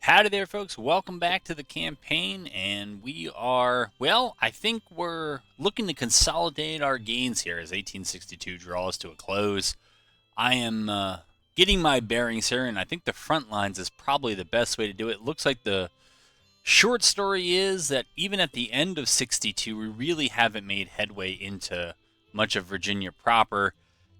Howdy there, folks. Welcome back to the campaign, and we are, well, I think we're looking to consolidate our gains here as 1862 draws to a close. I am getting my bearings here, and I think the front lines is probably the best way to do it. It looks like the short story is that even at the end of 62, we really haven't made headway into much of Virginia proper.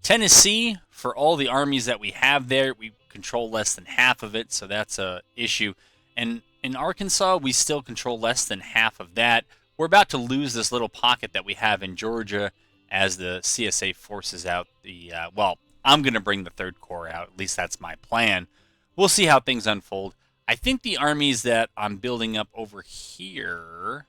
Tennessee, for all the armies that we have there, we control less than half of it, so that's a issue. And in Arkansas, we still control less than half of that. We're about to lose this little pocket that we have in Georgia as the CSA forces out the, well, I'm going to bring the Third Corps out. At least that's my plan. We'll see how things unfold. I think the armies that I'm building up over here,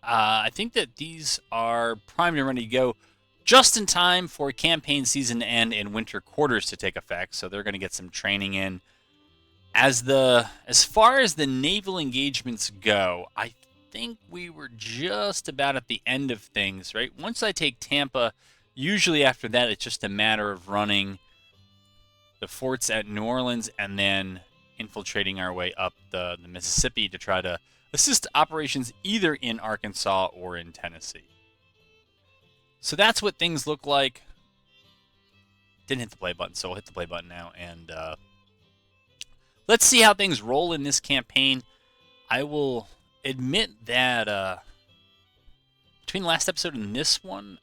I think that these are primed and ready to go just in time for campaign season to end and winter quarters to take effect. So they're going to get some training in. As far as the naval engagements go, I think we were just about at the end of things, right? Once I take Tampa, usually after that, it's just a matter of running the forts at New Orleans and then infiltrating our way up the Mississippi to try to assist operations either in Arkansas or in Tennessee. So that's what things look like. Didn't hit the play button, so I'll hit the play button now. And let's see how things roll in this campaign. I will admit that between the last episode and this one,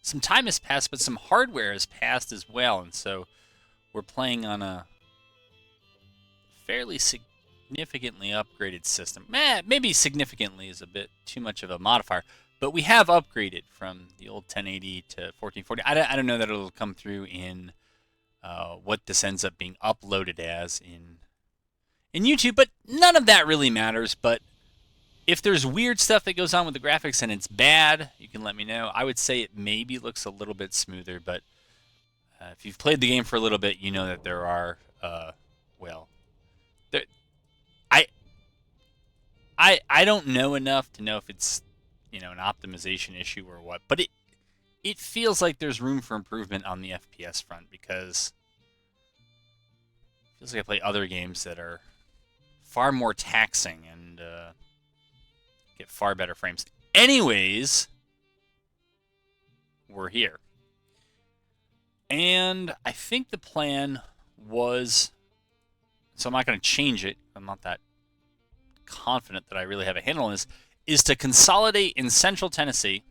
some time has passed, but some hardware has passed as well. And so we're playing on a fairly significantly upgraded system. Maybe significantly is a bit too much of a modifier. But we have upgraded from the old 1080 to 1440. I don't know that it'll come through in what this ends up being uploaded as in YouTube, but none of that really matters. But if there's weird stuff that goes on with the graphics and it's bad, you can let me know. I would say it maybe looks a little bit smoother, but if you've played the game for a little bit, you know that there are, I don't know enough to know if it's an optimization issue or what, but it feels like there's room for improvement on the FPS front because it feels like I play other games that are far more taxing and get far better frames. Anyways, we're here. And I think the plan was, so I'm not going to change it, I'm not that confident that I really have a handle on this, is to consolidate in central Tennessee,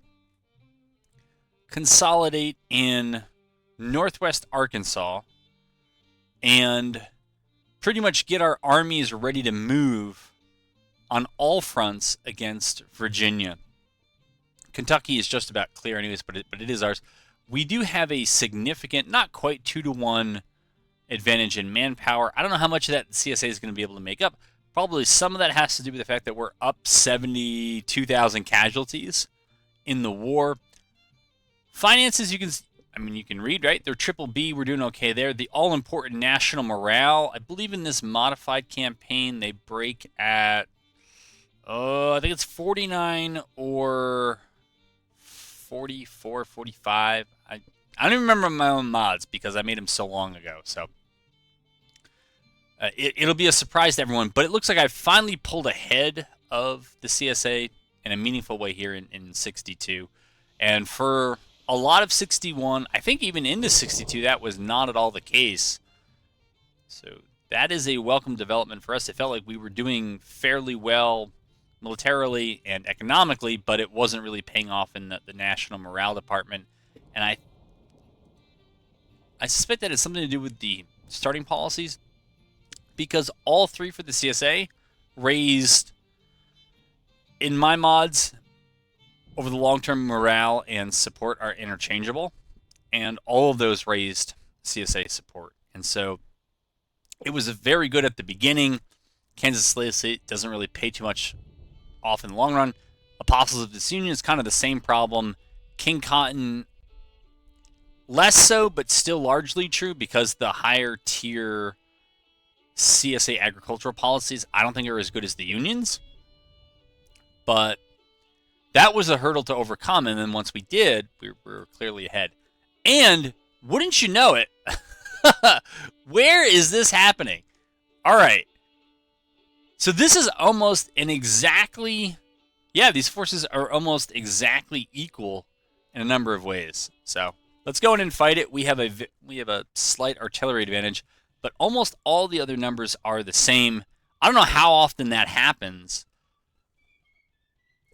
consolidate in northwest Arkansas, and pretty much get our armies ready to move on all fronts against Virginia. Kentucky is just about clear anyways, but it is ours. We do have a significant, not quite 2-to-1 advantage in manpower. I don't know how much of that CSA is going to be able to make up. Probably some of that has to do with the fact that we're up 72,000 casualties in the war. Finances, you can read, right? They're triple B. We're doing okay there. The all-important national morale. I believe in this modified campaign, they break at, I think it's 49 or 44, 45. I don't even remember my own mods because I made them so long ago. So it'll be a surprise to everyone, but it looks like I've finally pulled ahead of the CSA in a meaningful way here in 62. And for a lot of 61, I think even into 62, that was not at all the case. So that is a welcome development for us. It felt like we were doing fairly well militarily and economically, but it wasn't really paying off in the national morale department. And I suspect that it's something to do with the starting policies, because all three for the CSA raised, in my mods, over the long-term morale and support are interchangeable, and all of those raised CSA support. And so it was very good at the beginning. Kansas State doesn't really pay too much off in the long run. Apostles of Disunion is kind of the same problem. King Cotton, less so, but still largely true, because the higher tier CSA agricultural policies, I don't think are as good as the unions. But that was a hurdle to overcome, and then once we did, we were clearly ahead. And wouldn't you know it, where is this happening? All right. So this is almost an exactly, yeah, these forces are almost exactly equal in a number of ways. So let's go in and fight it. We have a slight artillery advantage, but almost all the other numbers are the same. I don't know how often that happens,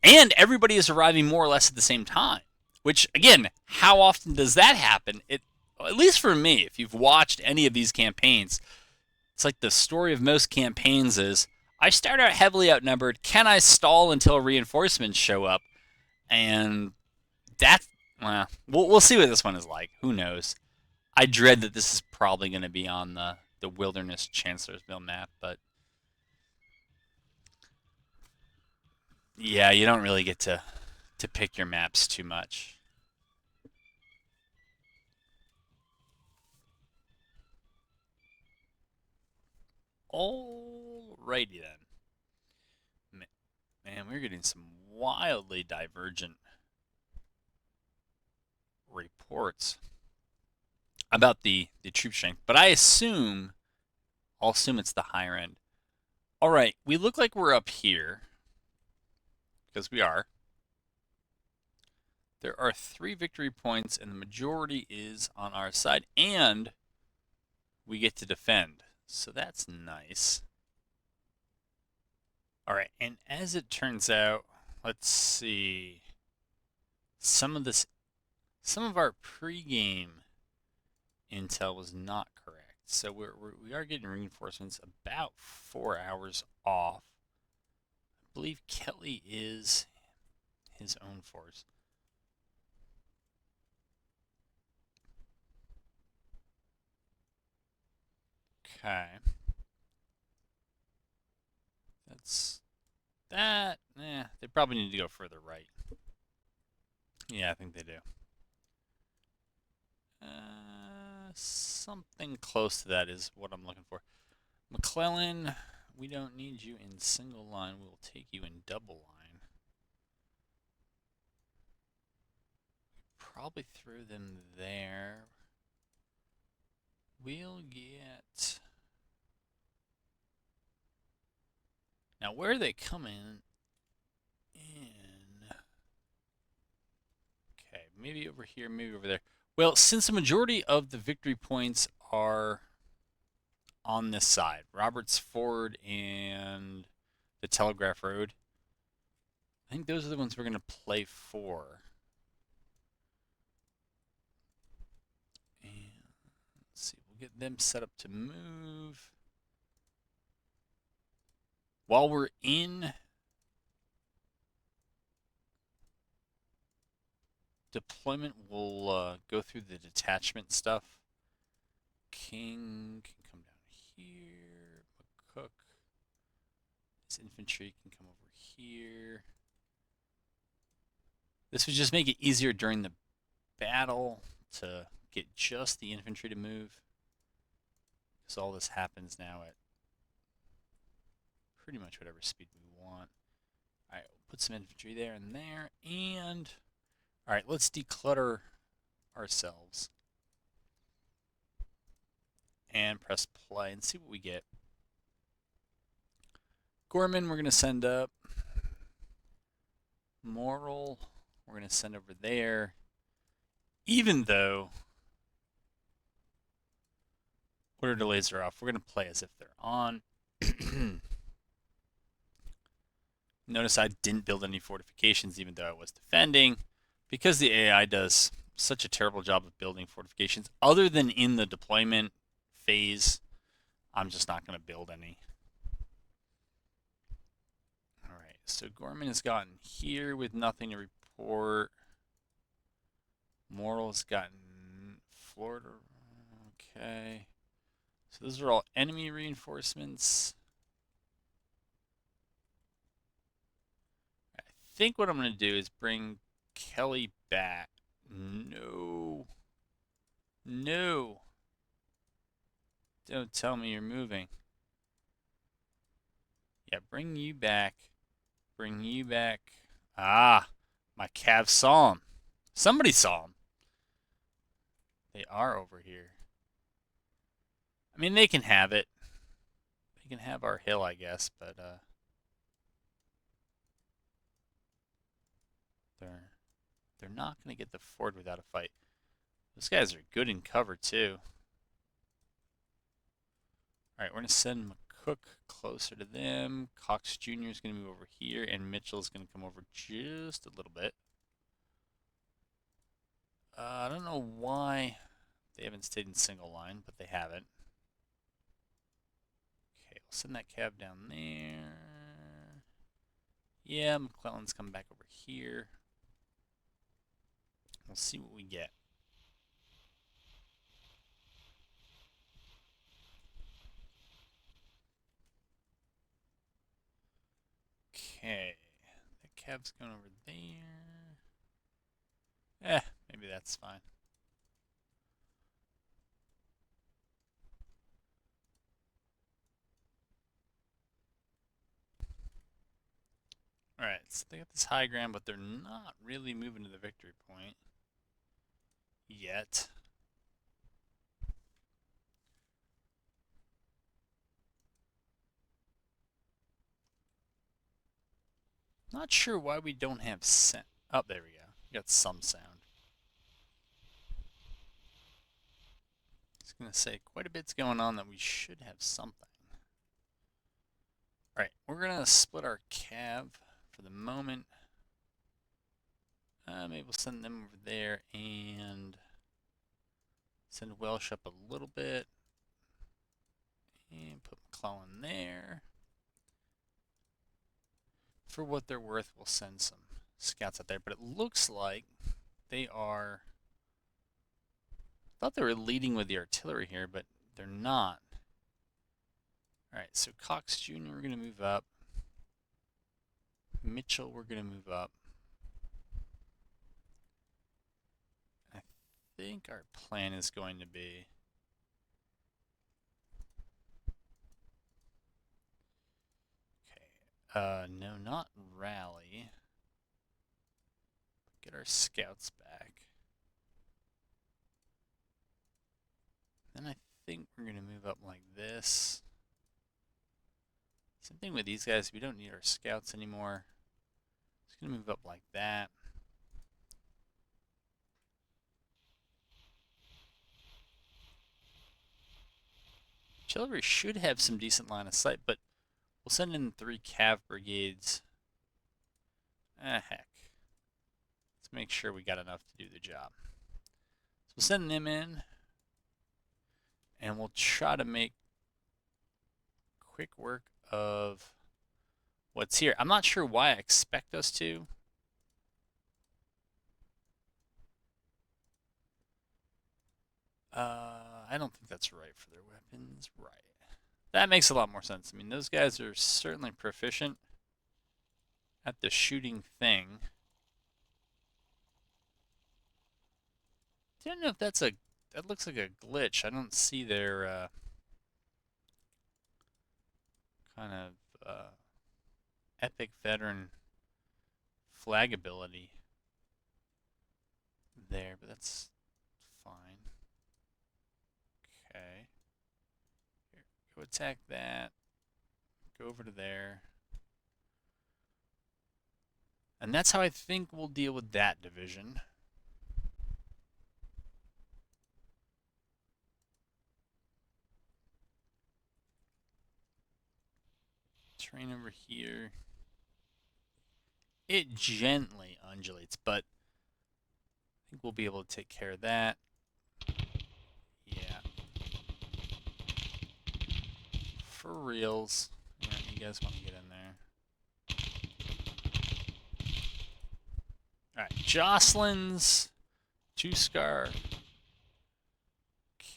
and everybody is arriving more or less at the same time. Which again, how often does that happen? At least for me, if you've watched any of these campaigns, it's like the story of most campaigns is I start out heavily outnumbered. Can I stall until reinforcements show up? And that's, well, we'll see what this one is like. Who knows? I dread that this is probably going to be on the Wilderness Chancellorsville map, but yeah, you don't really get to pick your maps too much. Alrighty then. Man, we're getting some wildly divergent reports about the troop strength, but I'll assume it's the higher end. All right, we look like we're up here because we are. There are 3 victory points, and the majority is on our side, and we get to defend. So that's nice. All right, and as it turns out, let's see. Some of our pregame intel was not correct. So we are getting reinforcements about 4 hours off. I believe Kelly is his own force. Okay. That's that. They probably need to go further right. Yeah, I think they do. Something close to that is what I'm looking for. McClellan, we don't need you in single line. We'll take you in double line. Probably throw them there. We'll get... Now, where are they coming in? Okay, maybe over here, maybe over there. Well, since the majority of the victory points are on this side, Roberts Ford and the Telegraph Road, I think those are the ones we're going to play for. And let's see, we'll get them set up to move. While we're in deployment, we'll go through the detachment stuff. King can come down here. McCook. His infantry can come over here. This would just make it easier during the battle to get just the infantry to move. Because all this happens now at pretty much whatever speed we want. Alright, we'll put some infantry there and there. And, alright, let's declutter ourselves. And press play and see what we get. Gorman, we're going to send up. Moral, we're going to send over there. Even though order delays are off, we're going to play as if they're on. Notice I didn't build any fortifications even though I was defending, because the AI does such a terrible job of building fortifications. Other than in the deployment phase, I'm just not going to build any. Alright, so Gorman has gotten here with nothing to report. Moral's gotten Florida. Okay. So those are all enemy reinforcements. I think what I'm going to do is bring Kelly back. No. No. Don't tell me you're moving. Yeah, bring you back. Bring you back. Ah, my Cav saw him. Somebody saw him. They are over here. I mean, they can have it. They can have our hill, I guess, but they're not going to get the ford without a fight. Those guys are good in cover too. All right, we're going to send McCook closer to them. Cox Jr. is going to move over here, and Mitchell is going to come over just a little bit. I don't know why they haven't stayed in single line, but they haven't. Okay, we'll send that cab down there. Yeah, McClellan's coming back over here. We'll see what we get. Okay, that cab's going over there. Maybe that's fine. Alright, so they got this high ground, but they're not really moving to the victory point yet. Not sure why we don't have sound. Oh, there we go. We got some sound. I was going to say, quite a bit's going on that we should have something. Alright, we're going to split our cav for the moment. Maybe we'll send them over there and send Welsh up a little bit. And put McClellan there. For what they're worth, we'll send some scouts out there. But it looks like they are... I thought they were leading with the artillery here, but they're not. Alright, so Cox Jr. we're going to move up. Mitchell we're going to move up. I think our plan is going to be... no, not rally. Get our scouts back. Then I think we're going to move up like this. Same thing with these guys. We don't need our scouts anymore. Just going to move up like that. Artillery should have some decent line of sight, but we'll send in 3 cav brigades. Heck. Let's make sure we got enough to do the job. So we'll send them in, and we'll try to make quick work of what's here. I'm not sure why I expect us to. I don't think that's right for their weapons. Right. That makes a lot more sense. I mean, those guys are certainly proficient at the shooting thing. I don't know if that's a... That looks like a glitch. I don't see their kind of epic veteran flag ability there, but that's fine. Okay. Here, go attack that. Go over to there. And that's how I think we'll deal with that division. Terrain over here. It gently undulates, but I think we'll be able to take care of that. Yeah. For reals. Yeah, you guys want to get in there. Alright, Jocelyn's 2-scar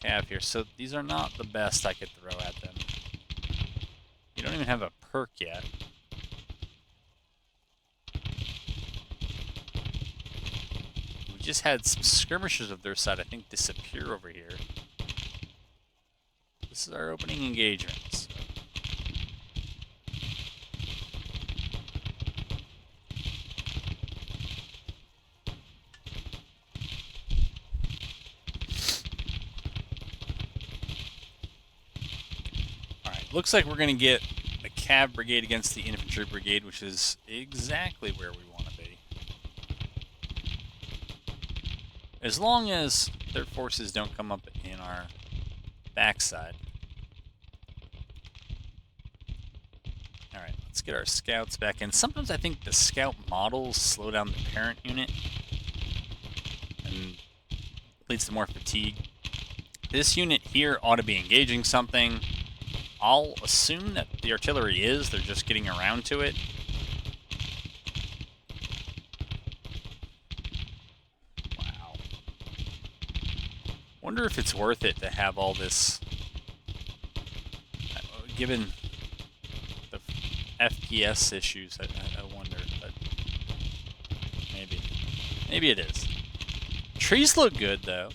cav here. So these are not the best I could throw at them. You don't even have a perk yet. We just had some skirmishers of their side, I think, disappear over here. This is our opening engagements. looks like we're going to get the cav brigade against the infantry brigade, which is exactly where we want to be. As long as their forces don't come up in our backside. Alright, let's get our scouts back in. Sometimes I think the scout models slow down the parent unit and leads to more fatigue. This unit here ought to be engaging something. I'll assume that the artillery is. They're just getting around to it. Wow. Wonder if it's worth it to have all this, given the FPS issues. I wonder, but maybe. Maybe it is. Trees look good, though.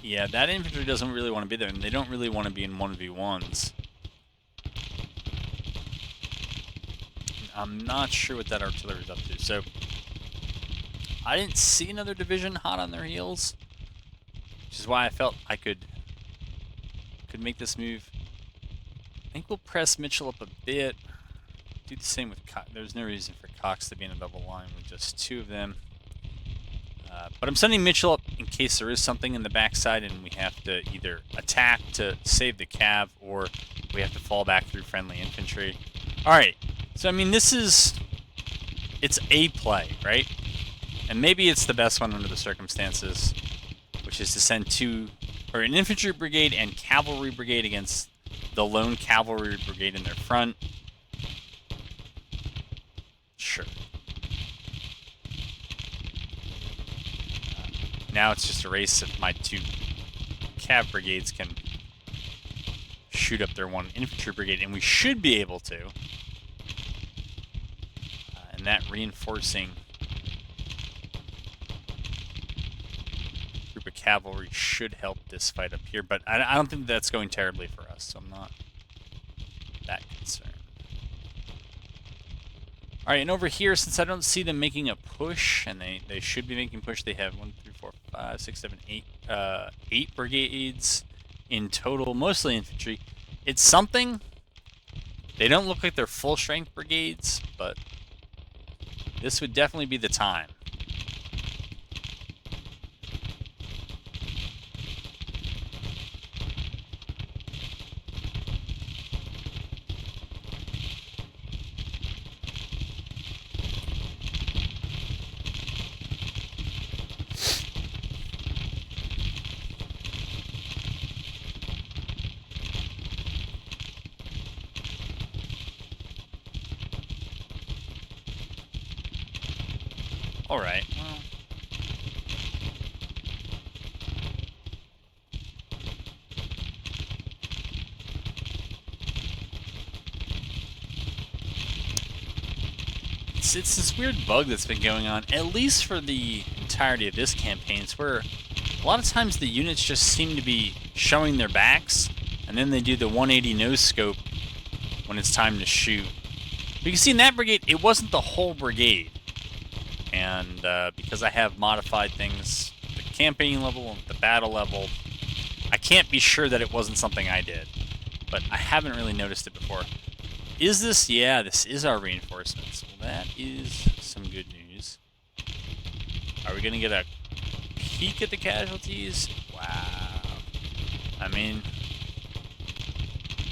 Yeah, that infantry doesn't really want to be there, and they don't really want to be in 1v1s. I'm not sure what that artillery's up to, so I didn't see another division hot on their heels, which is why I felt I could make this move. I think we'll press Mitchell up a bit. Do the same with Cox. There's no reason for Cox to be in a double line with just two of them. But I'm sending Mitchell up in case there is something in the backside and we have to either attack to save the cav or we have to fall back through friendly infantry. Alright, so I mean it's a play, right? And maybe it's the best one under the circumstances, which is to send an infantry brigade and cavalry brigade against the lone cavalry brigade in their front. Sure. Now it's just a race if my two cav brigades can shoot up their one infantry brigade, and we should be able to. And that reinforcing group of cavalry should help this fight up here, but I don't think that's going terribly for us, so I'm not that concerned. Alright, and over here, since I don't see them making a push, and they should be making push, they have 1, 3, 4, 5, 6, 7, 8, 8 brigades in total, mostly infantry. It's something. They don't look like they're full-strength brigades, but this would definitely be the time. Alright, well. It's this weird bug that's been going on, at least for the entirety of this campaign. It's where a lot of times the units just seem to be showing their backs, and then they do the 180 nose scope when it's time to shoot. But you can see in that brigade, it wasn't the whole brigade. And because I have modified things at the campaign level and at the battle level, I can't be sure that it wasn't something I did. But I haven't really noticed it before. Is this? Yeah, this is our reinforcements. Well, that is some good news. Are we going to get a peek at the casualties? Wow. I mean,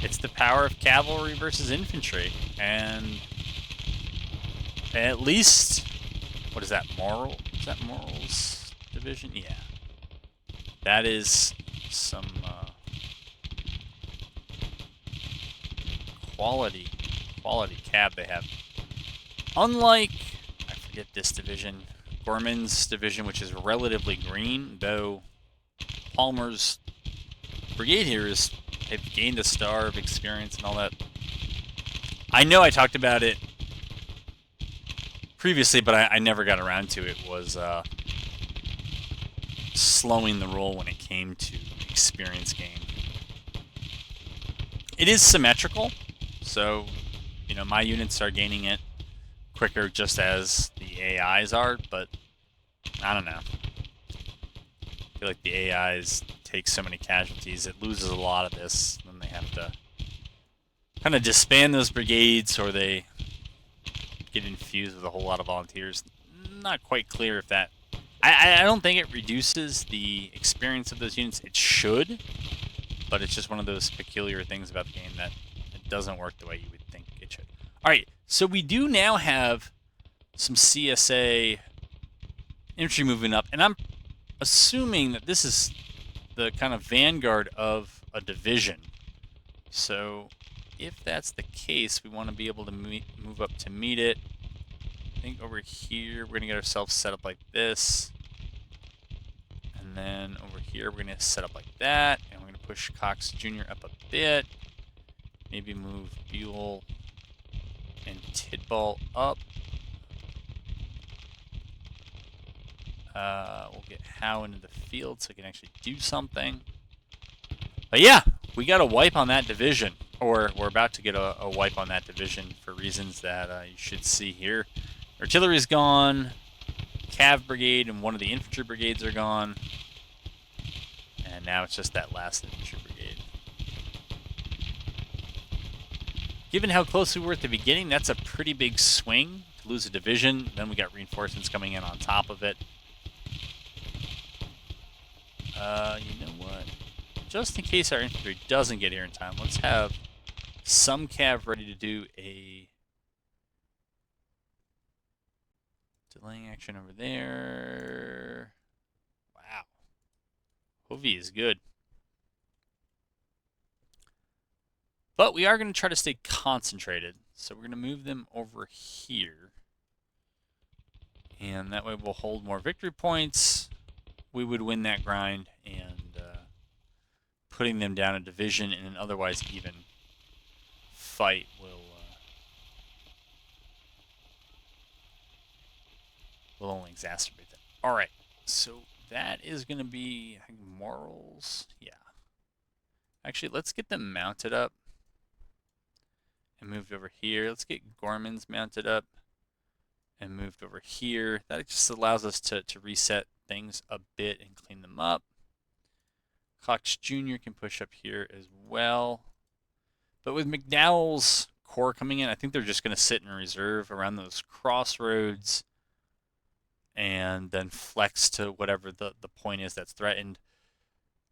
it's the power of cavalry versus infantry. And at least... What is that, Moral? Is that Moral's division? Yeah. That is some quality cab they have. Unlike, I forget this division, Gorman's division, which is relatively green, though Palmer's brigade here they've gained a star of experience and all that. I know I talked about it previously, but I never got around to it, was slowing the roll when it came to experience gain. It is symmetrical, so, you know, my units are gaining it. quicker just as the AIs are, but I don't know. I feel like the AIs take so many casualties, it loses a lot of this, then they have to kind of disband those brigades, or they get infused with a whole lot of volunteers. Not quite clear if that... I don't think it reduces the experience of those units. It should, but it's just one of those peculiar things about the game that it doesn't work the way you would think it should. Alright, so we do now have some CSA infantry moving up, and I'm assuming that this is the kind of vanguard of a division. So if that's the case, we want to be able to move up to meet it. I think over here we're going to get ourselves set up like this. And then over here we're going to set up like that. And we're going to push Cox Jr. up a bit. Maybe move Buell and Tidball up. We'll get Howe into the field so he can actually do something. But yeah, we got a wipe on that division. Or we're about to get a wipe on that division for reasons that you should see here. Artillery's gone. Cav brigade and one of the infantry brigades are gone. And now it's just that last infantry brigade. Given how close we were at the beginning, that's a pretty big swing to lose a division. Then we got reinforcements coming in on top of it. You know what? Just in case our infantry doesn't get here in time, let's have some cav ready to do a delaying action over there. Wow. Hovey is good. But we are going to try to stay concentrated. So we're going to move them over here. And that way we'll hold more victory points. We would win that grind, and putting them down a division in an otherwise even fight will only exacerbate that. Alright, so that is going to be, I think, morals. Yeah. Actually, let's get them mounted up and moved over here. Let's get Gorman's mounted up and moved over here. That just allows us to reset things a bit and clean them up. Cox Jr. can push up here as well. But with McDowell's corps coming in, I think they're just going to sit in reserve around those crossroads and then flex to whatever the point is that's threatened.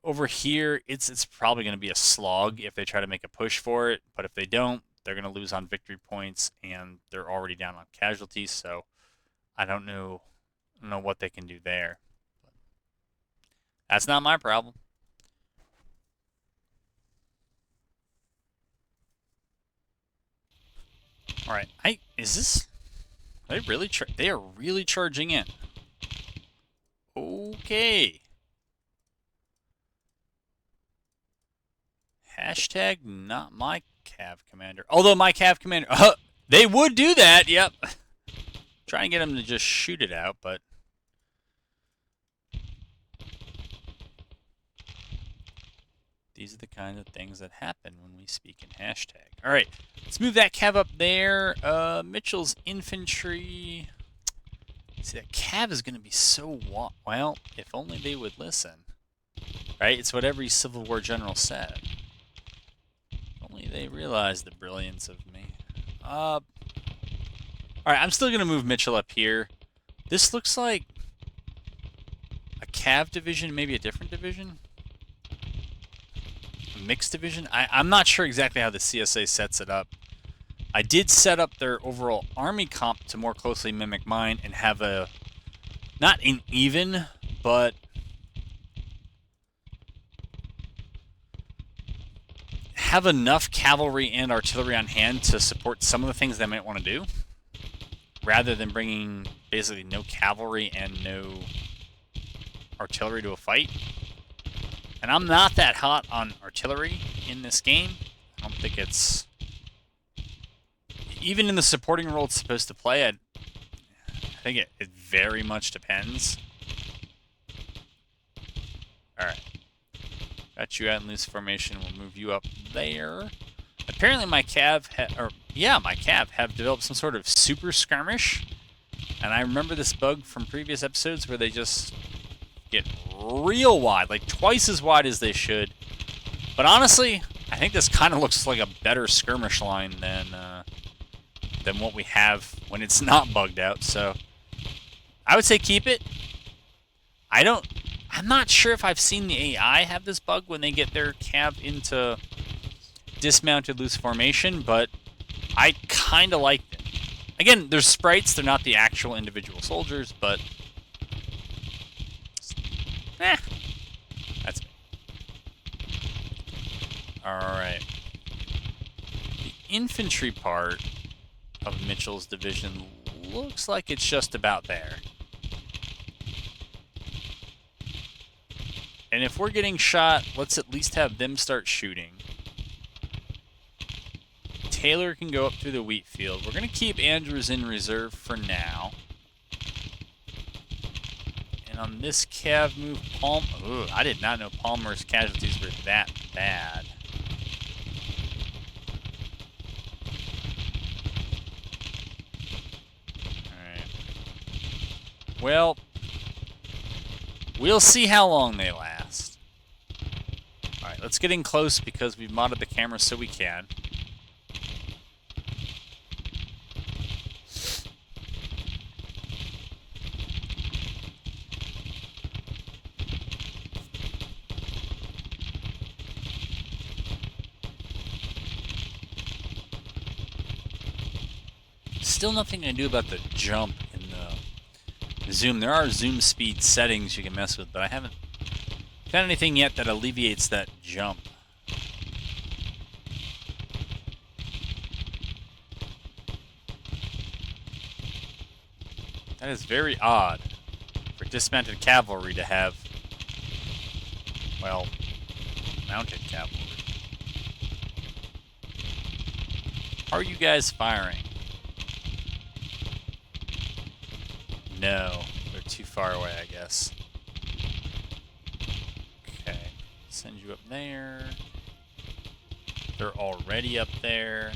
Over here, it's probably going to be a slog if they try to make a push for it. But if they don't, they're going to lose on victory points, and they're already down on casualties. So I don't know what they can do there. But that's not my problem. All right, they are really charging in. Okay. Hashtag not my cav commander. Although my cav commander, they would do that. Yep. Trying to get them to just shoot it out, but these are the kind of things that happen when we speak in hashtag. All right, let's move that cav up there. Mitchell's infantry. See, that cav is going to be so well. If only they would listen. Right? It's what every Civil War general said. Only they realized the brilliance of me. Alright, I'm still going to move Mitchell up here. This looks like a cav division, maybe a different division? A mixed division? I'm not sure exactly how the CSA sets it up. I did set up their overall army comp to more closely mimic mine and have a, not an even, but have enough cavalry and artillery on hand to support some of the things they might want to do, rather than bringing basically no cavalry and no artillery to a fight. And I'm not that hot on artillery in this game. I don't think it's... Even in the supporting role it's supposed to play, I think it very much depends. Alright. Got you out in loose formation. We'll move you up there. Apparently my cav, or yeah, my cav have developed some sort of super skirmish. And I remember this bug from previous episodes where they just get real wide, like twice as wide as they should. But honestly, I think this kind of looks like a better skirmish line than what we have when it's not bugged out. So I would say keep it. I'm not sure if I've seen the AI have this bug when they get their cav into dismounted loose formation, but I kind of liked it. Again, there's sprites, they're not the actual individual soldiers, but that's me. Alright. The infantry part of Mitchell's division looks like it's just about there. And if we're getting shot, let's at least have them start shooting. Taylor can go up through the wheat field. We're going to keep Andrews in reserve for now. And on this cav move, I did not know Palmer's casualties were that bad. Alright. Well, we'll see how long they last. Alright, let's get in close because we've modded the camera so we can. Still nothing I do about the jump in the zoom. There are zoom speed settings you can mess with, but I haven't found anything yet that alleviates that jump. That is very odd for dismounted cavalry to have, well, mounted cavalry. How are you guys firing? No, they're too far away, I guess. Okay, send you up there. They're already up there.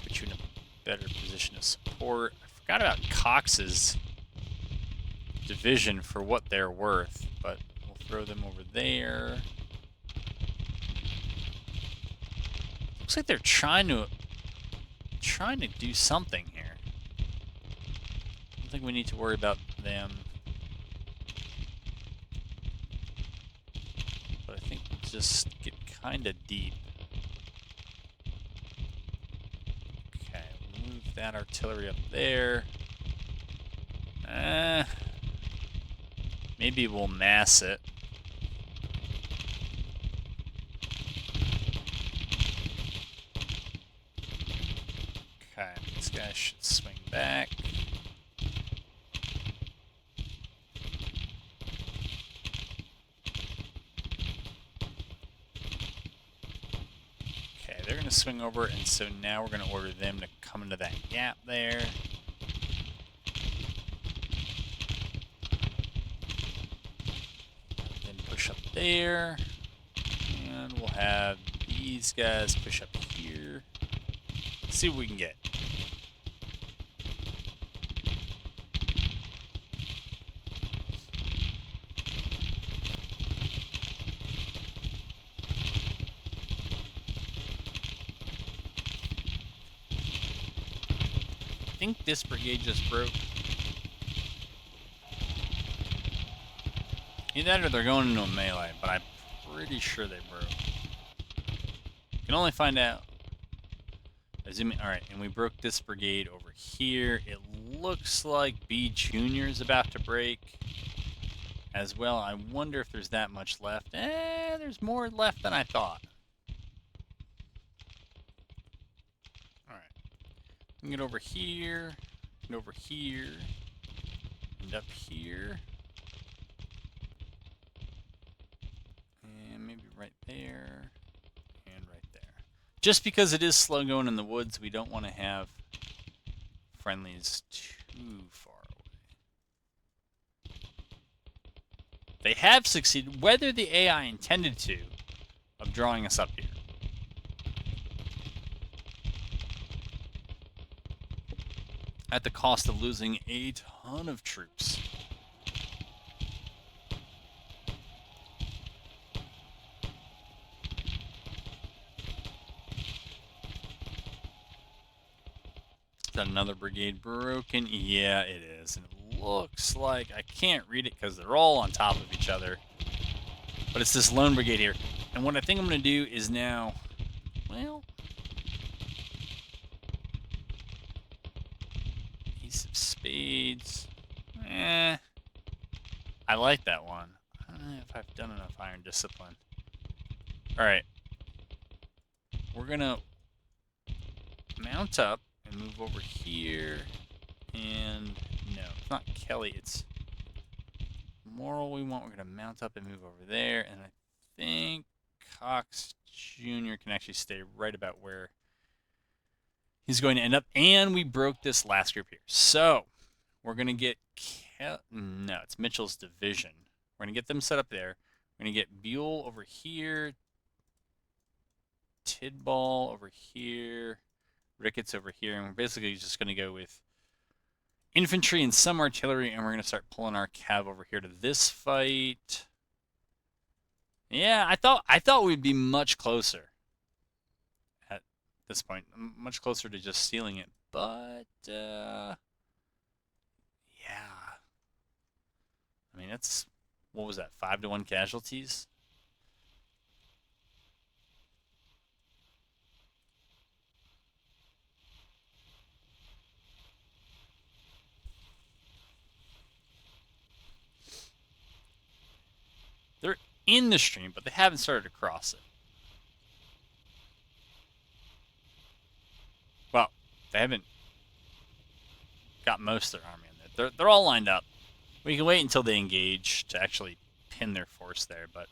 Put you in a better position of support. I forgot about Cox's division for what they're worth, but we'll throw them over there. Looks like they're trying to do something here. I don't think we need to worry about them. But I think we'll just get kind of deep. Okay, move that artillery up there. Maybe we'll mass it. Okay, this guy should swing back. Swing over, and so now we're going to order them to come into that gap there. Then push up there, and we'll have these guys push up here. Let's see what we can get. I think this brigade just broke. Either that or they're going into a melee, but I'm pretty sure they broke. Can only find out. Alright, and we broke this brigade over here. It looks like B Junior is about to break as well. I wonder if there's that much left. There's more left than I thought. Get over here, and over here, and up here, and maybe right there, and right there. Just because it is slow going in the woods, we don't want to have friendlies too far away. They have succeeded, whether the AI intended to, of drawing us up here. at the cost of losing a ton of troops. Is that another brigade broken? Yeah, it is. And it looks like I can't read it because they're all on top of each other. But it's this lone brigade here. And what I think I'm going to do is now, well, Ace of Spades. I like that one. I don't know if I've done enough Iron Discipline. Alright. We're going to mount up and move over here. And no, it's not Kelly, it's Moral we want. We're going to mount up and move over there. And I think Cox Jr. can actually stay right about where he's going to end up. And we broke this last group here. So we're going to get no, it's Mitchell's division. We're going to get them set up there. We're going to get Buell over here. Tidball over here. Ricketts over here. And we're basically just going to go with infantry and some artillery. And we're going to start pulling our cav over here to this fight. Yeah, I thought we'd be much closer at this point. Much closer to just stealing it. But, yeah. I mean, that's, what was that, 5-1 casualties? They're in the stream, but they haven't started to cross it. Well, they haven't got most of their army in there. They're all lined up. We can wait until they engage to actually pin their force there, but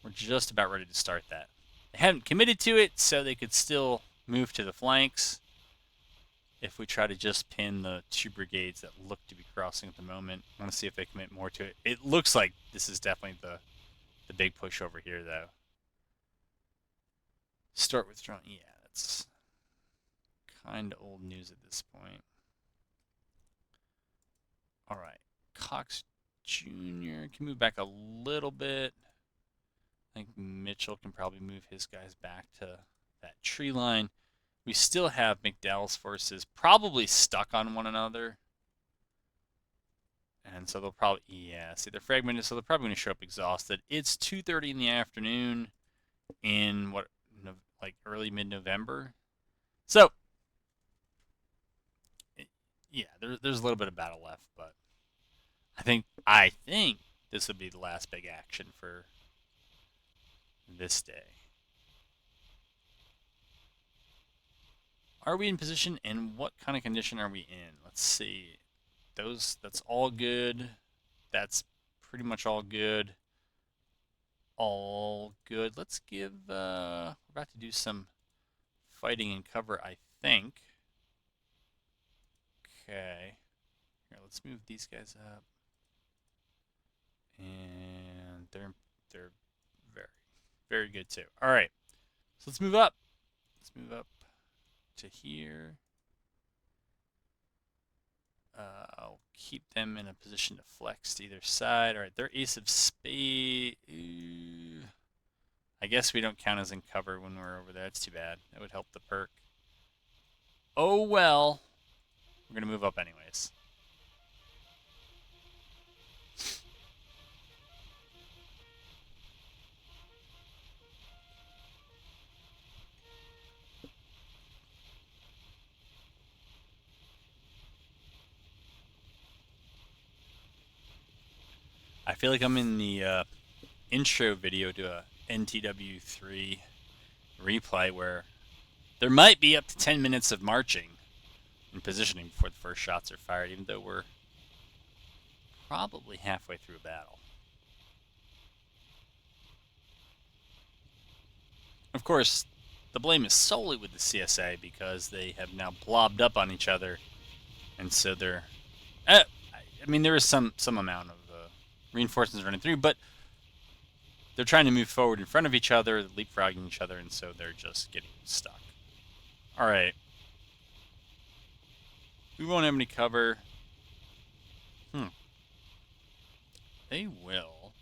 we're just about ready to start that. They haven't committed to it, so they could still move to the flanks if we try to just pin the 2 brigades that look to be crossing at the moment. I want to see if they commit more to it. It looks like this is definitely the big push over here, though. Start withdrawing. Yeah, that's kind of old news at this point. All right. Cox Jr. can move back a little bit. I think Mitchell can probably move his guys back to that tree line. We still have McDowell's forces probably stuck on one another. And so they'll probably, yeah, see, they're fragmented, so they're probably going to show up exhausted. It's 2:30 in the afternoon in, what, like early mid-November. So, yeah, there's a little bit of battle left, but I think this would be the last big action for this day. Are we in position, and what kind of condition are we in? Let's see. That's all good. That's pretty much all good. All good. Let's give, we're about to do some fighting and cover, I think. Okay. Here, let's move these guys up. And they're very, very good too. All right. So let's move up. Let's move up to here. I'll keep them in a position to flex to either side. All right, they're Ace of Spades. I guess we don't count as in cover when we're over there. That's too bad. That would help the perk. Oh well. We're going to move up anyways. I feel like I'm in the intro video to a NTW3 replay where there might be up to 10 minutes of marching and positioning before the first shots are fired, even though we're probably halfway through a battle. Of course, the blame is solely with the CSA because they have now blobbed up on each other, and so they're... I mean, there is some amount of reinforcements running through, but they're trying to move forward in front of each other, leapfrogging each other, and so they're just getting stuck. All right. We won't have any cover. They will.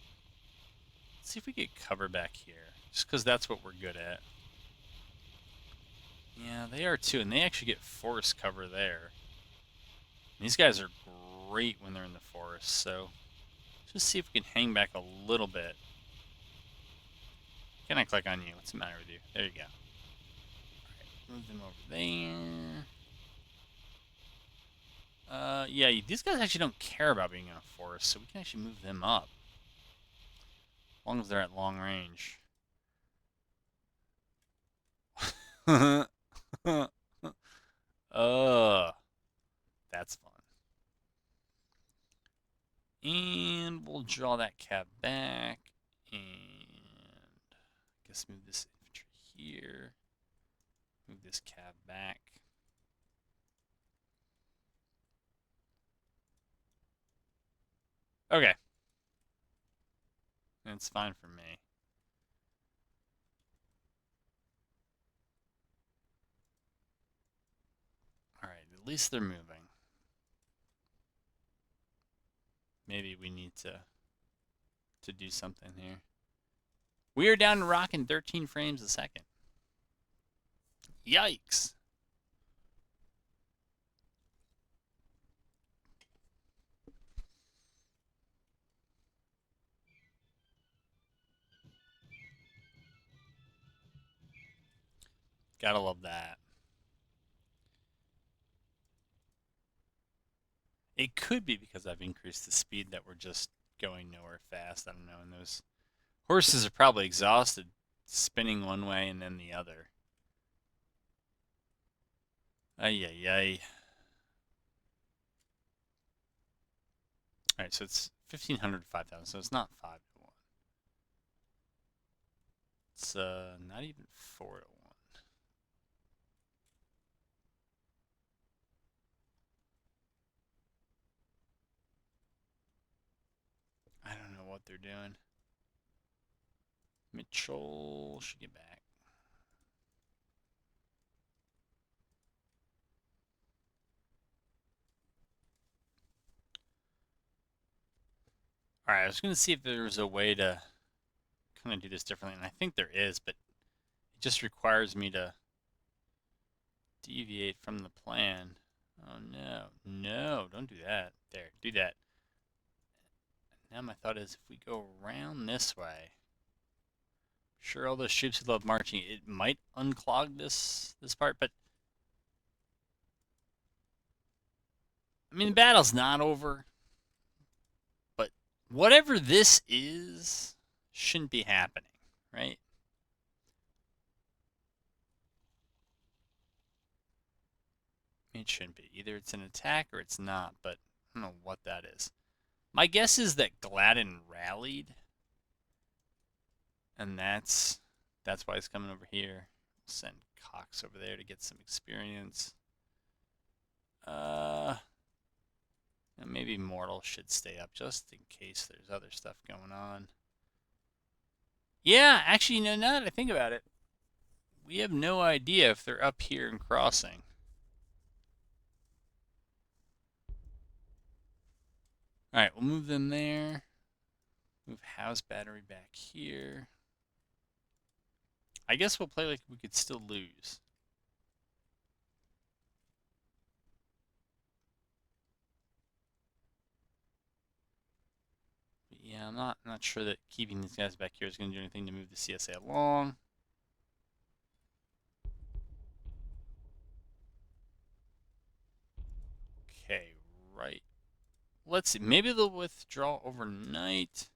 Let's see if we get cover back here. Just because that's what we're good at. Yeah, they are too. And they actually get forest cover there. And these guys are great when they're in the forest. So just see if we can hang back a little bit. Can I click on you? What's the matter with you? There you go. Alright, move them over there. Yeah, these guys actually don't care about being in a forest, so we can actually move them up. As long as they're at long range. That's fun. And we'll draw that cab back. And I guess move this infantry here. Move this cab back. Okay. That's fine for me. Alright, at least they're moving. Maybe we need to do something here. We are down to rocking 13 frames a second. Yikes. Gotta love that. It could be because I've increased the speed that we're just going nowhere fast. I don't know. And those horses are probably exhausted, spinning one way and then the other. Ay, ay, ay. Alright, so it's 1,500 to 5,000, so it's not 5 to 1. It's not even 4 to 1. I don't know what they're doing. Mitchell should get back. Alright, I was going to see if there was a way to kind of do this differently, and I think there is, but it just requires me to deviate from the plan. Oh no, no, don't do that. There, do that. Now my thought is if we go around this way, sure all those troops who love marching, it might unclog this part, but I mean the battle's not over. But whatever this is shouldn't be happening, right? It shouldn't be. Either it's an attack or it's not, but I don't know what that is. My guess is that Gladden rallied, and that's why he's coming over here. Send Cox over there to get some experience. Maybe Mortal should stay up just in case there's other stuff going on. Yeah, actually, now that I think about it, we have no idea if they're up here and crossing. Alright, we'll move them there. Move House Battery back here. I guess we'll play like we could still lose. But yeah, I'm not sure that keeping these guys back here is going to do anything to move the CSA along. Okay, right. Let's see. Maybe they'll withdraw overnight.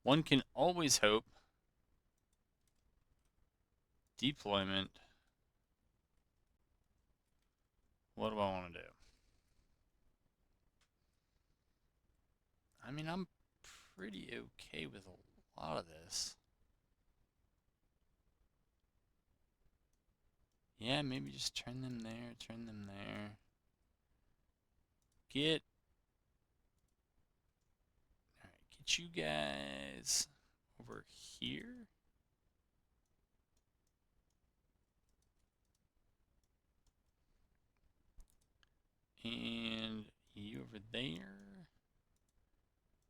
One can always hope. Deployment. What do I want to do? I mean, I'm pretty okay with a lot of this. Yeah, maybe just turn them there, turn them there. Get you guys over here. And you over there.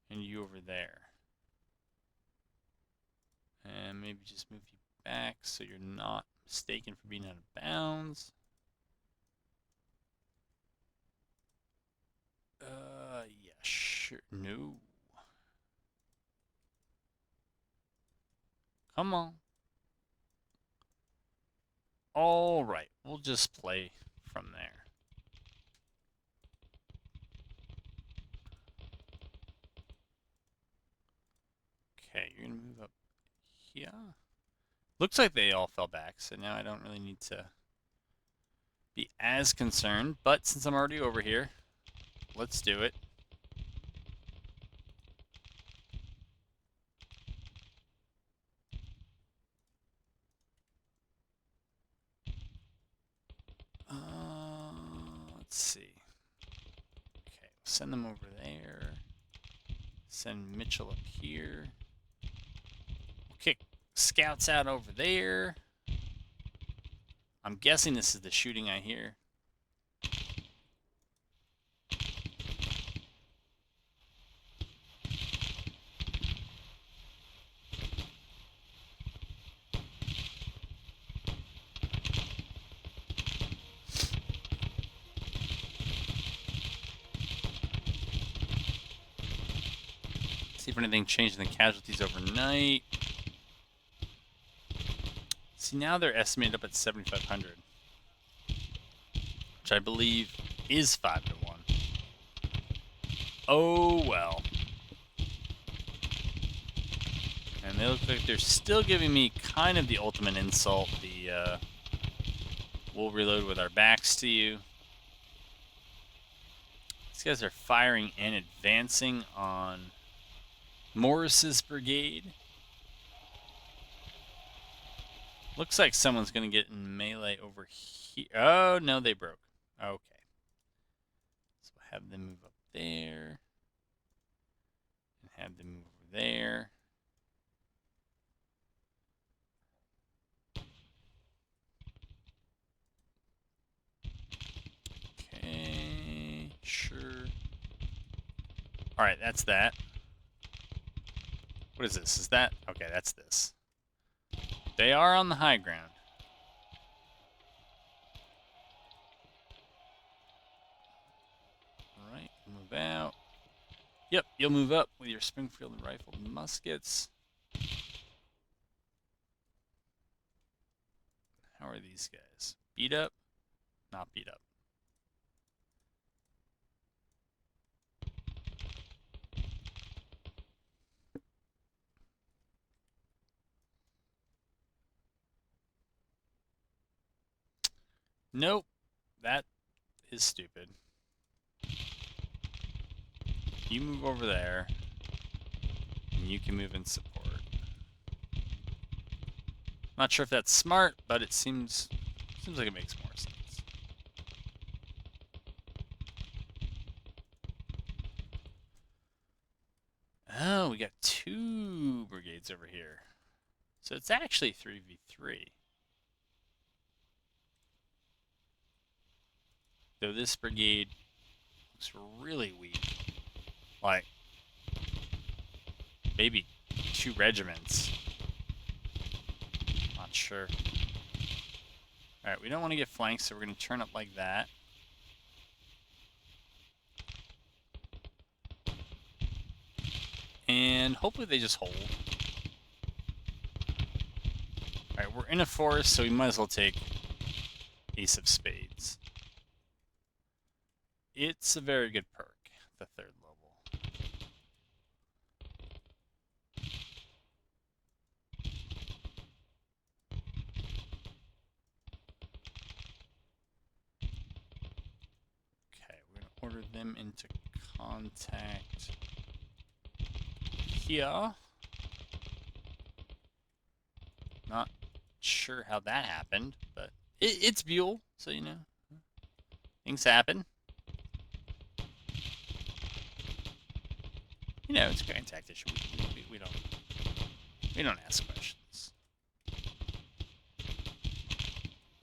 And you over there. And maybe just move you back so you're not mistaken for being out of bounds. Yeah, sure. No. Come on. All right, we'll just play from there. Okay, you're gonna move up here. Looks like they all fell back, so now I don't really need to be as concerned. But since I'm already over here, let's do it. Let's see. Okay, send them over there. Send Mitchell up here. We'll kick scouts out over there. I'm guessing this is the shooting I hear. See if anything changed in the casualties overnight. See, now they're estimated up at 7,500, which I believe is 5 to 1. Oh well. And they look like they're still giving me kind of the ultimate insult. The we'll reload with our backs to you. These guys are firing and advancing on Morris's brigade. Looks like someone's going to get in melee over here. Oh, no, they broke. Okay. So we'll have them move up there. And have them move over there. Okay, sure. Alright, that's that. What is this? Is that? Okay, that's this. They are on the high ground. Alright, move out. Yep, you'll move up with your Springfield and rifled muskets. How are these guys? Beat up? Not beat up. Nope. That is stupid. You move over there. And you can move in support. Not sure if that's smart, but it seems like it makes more sense. Oh, we got 2 brigades over here. So it's actually 3v3. Though this brigade looks really weak. Like, maybe 2 regiments. Not sure. Alright, we don't want to get flanked, so we're going to turn up like that. And hopefully they just hold. Alright, we're in a forest, so we might as well take Ace of Spades. It's a very good perk, the 3rd level. Okay, we're going to order them into contact here. Not sure how that happened, but it's Buell, so you know, things happen. You know, it's a grand tactician. We don't ask questions.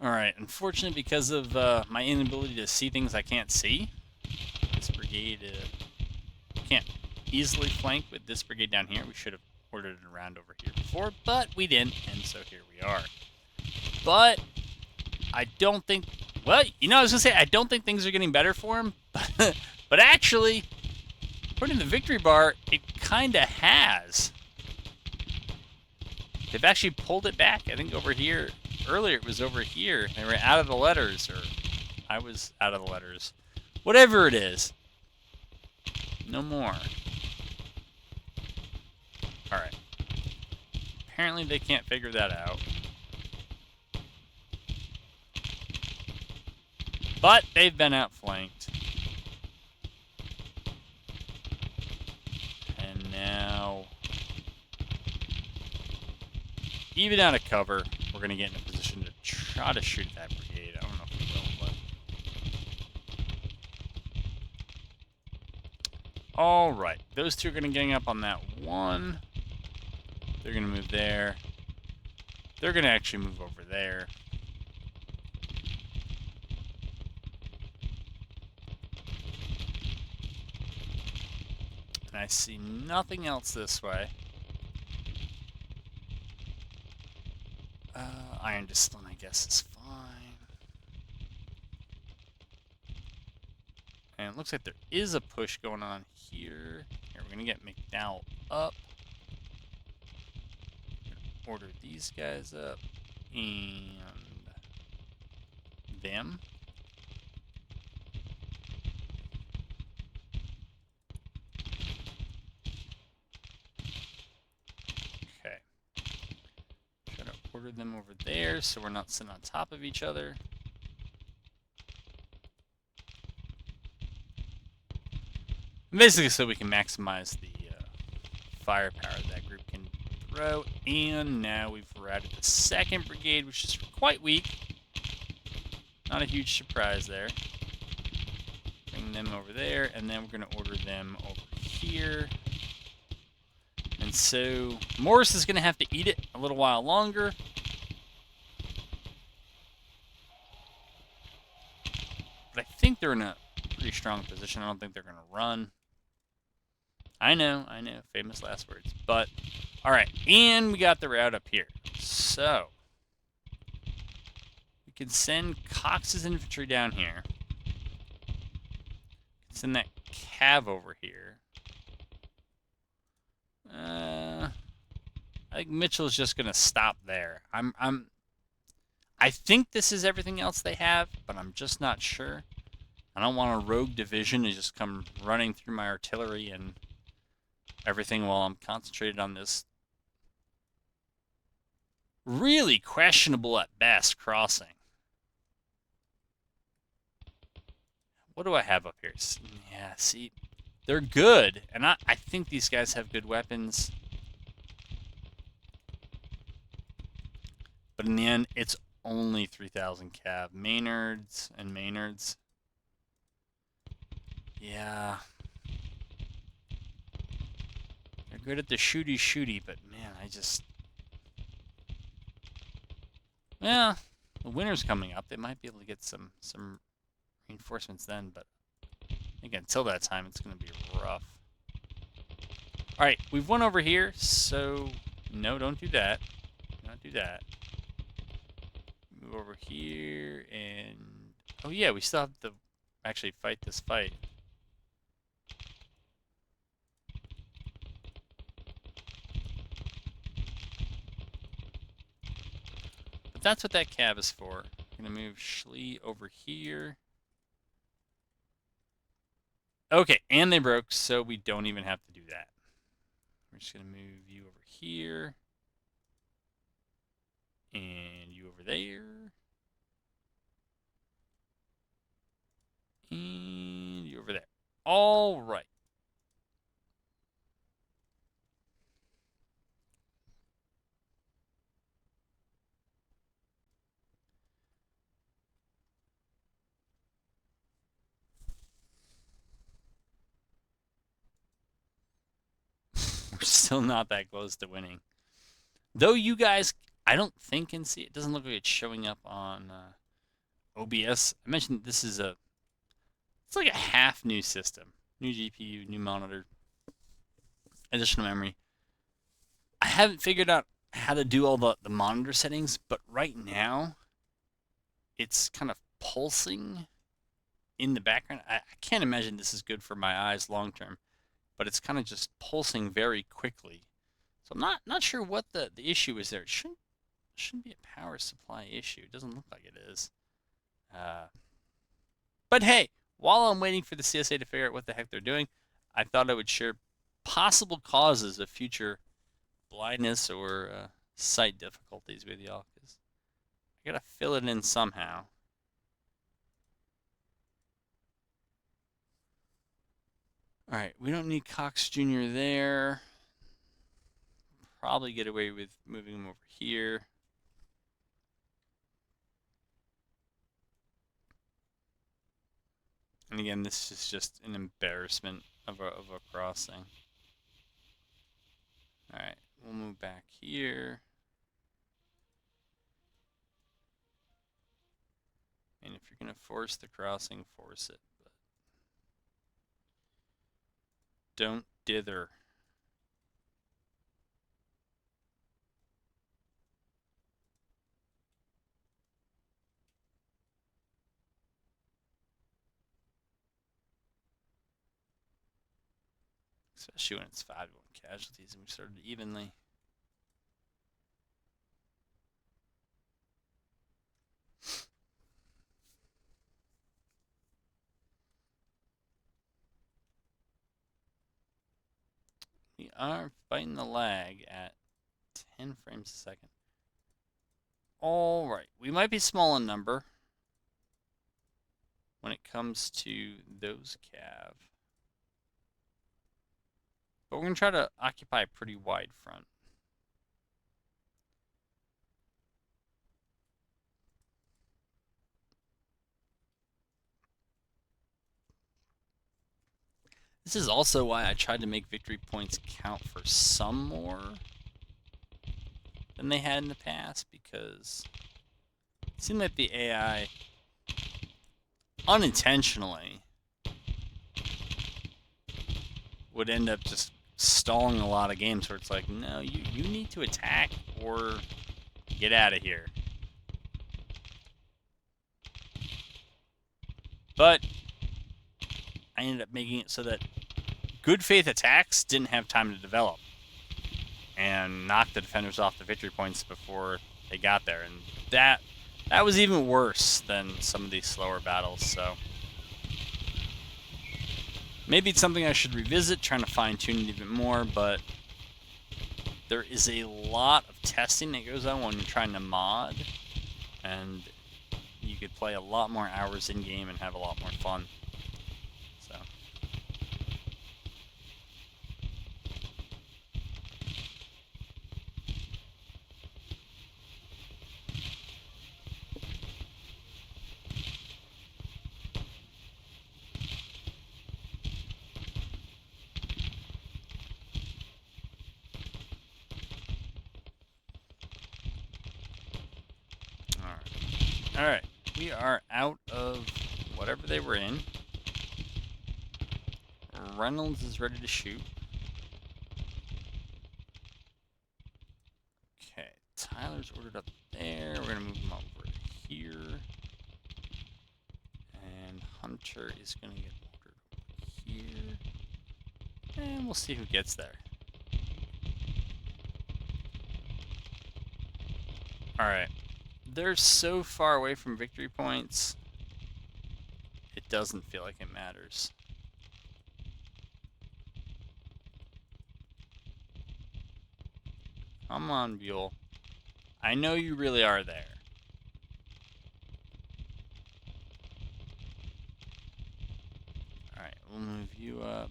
All right. Unfortunately, because of my inability to see things I can't see, brigade can't easily flank with this brigade down here. We should have ordered it around over here before, but we didn't, and so here we are. But I don't think... Well, you know, I was going to say, I don't think things are getting better for him, but actually, according to the victory bar, it kind of has. They've actually pulled it back. I think over here, earlier it was over here. They were out of the letters, or I was out of the letters. Whatever it is. No more. Alright. Apparently they can't figure that out. But they've been outflanked. And now, even out of cover, we're going to get in a position to try to shoot that brigade. I don't know if we will, but... Alright, those two are going to gang up on that one. They're going to move there. They're going to actually move over there. And I see nothing else this way. Iron Distillate, I guess, is fine. And it looks like there is a push going on here. Here, we're going to get McDowell up. Order these guys up. And them. Okay. Try to order them over there so we're not sitting on top of each other. Basically so we can maximize the firepower that group can throw. And now we've routed the 2nd Brigade, which is quite weak. Not a huge surprise there. Bring them over there, and then we're going to order them over here. And so Morris is going to have to eat it a little while longer. But I think they're in a pretty strong position. I don't think they're going to run. I know, famous last words. But, alright, and we got the route up here. So, we can send Cox's infantry down here. Send that cav over here. I think Mitchell's just going to stop there. I think this is everything else they have, but I'm just not sure. I don't want a rogue division to just come running through my artillery and everything while I'm concentrated on this really questionable at best crossing. What do I have up here? Yeah, see, they're good, and I think these guys have good weapons. But in the end, it's only 3,000 cav. Maynards and Maynards. Yeah. They're good at the shooty, but man, I just... Yeah, the winter's coming up. They might be able to get some reinforcements then, but again, until that time, it's going to be rough. Alright, we've won over here, so no, don't do that. Do not do that. Move over here, and... Oh yeah, we still have to actually fight this fight. But that's what that cab is for. I'm going to move Schley over here. Okay, and they broke, so we don't even have to do that. We're just going to move you over here. And you over there. And you over there. All right. We're still not that close to winning. Though you guys, I don't think can see it. Doesn't look like it's showing up on OBS. I mentioned this is it's like a half new system. New GPU, new monitor, additional memory. I haven't figured out how to do all the monitor settings, but right now it's kind of pulsing in the background. I can't imagine this is good for my eyes long term, but it's kind of just pulsing very quickly. So I'm not sure what the issue is there. It shouldn't be a power supply issue. It doesn't look like it is. But hey, while I'm waiting for the CSA to figure out what the heck they're doing, I thought I would share possible causes of future blindness or sight difficulties with y'all, because I gotta fill it in somehow. All right, we don't need Cox Jr. there. Probably get away with moving him over here. And again, this is just an embarrassment of a crossing. All right, we'll move back here. And if you're gonna force the crossing, force it, but don't dither. Especially when it's 5-1 casualties and we started evenly. We are fighting the lag at 10 frames a second. All right, we might be small in number when it comes to those cav, but we're going to try to occupy a pretty wide front. This is also why I tried to make victory points count for some more than they had in the past, because it seemed like the AI unintentionally would end up just stalling a lot of games where it's like, no, you need to attack or get out of here. But I ended up making it so that good faith attacks didn't have time to develop and knocked the defenders off the victory points before they got there. And that was even worse than some of these slower battles. So maybe it's something I should revisit, trying to fine-tune it even more, but there is a lot of testing that goes on when you're trying to mod, and you could play a lot more hours in-game and have a lot more fun. So all right, we are out of whatever they were in. Reynolds is ready to shoot. Okay, Tyler's ordered up there. We're gonna move him over here. And Hunter is gonna get ordered over here. And we'll see who gets there. Alright. They're so far away from victory points, it doesn't feel like it matters. Come on, Buell. I know you really are there. Alright, we'll move you up.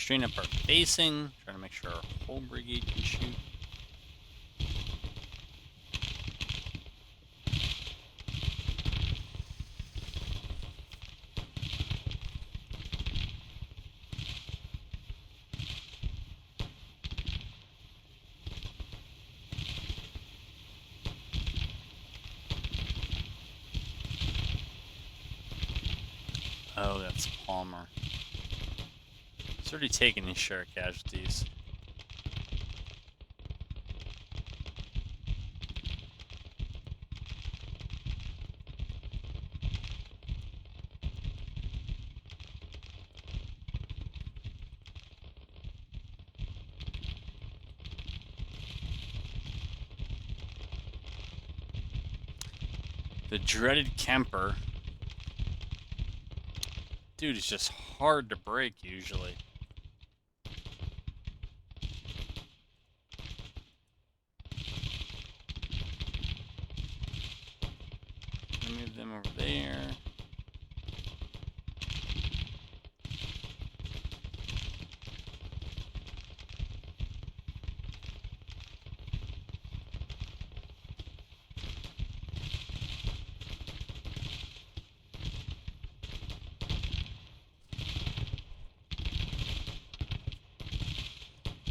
Strain up our facing, trying to make sure our whole brigade can shoot. Oh, that's Palmer. He's already taken his share of casualties. The dreaded Kemper. Dude, it's just hard to break usually. Move them over there.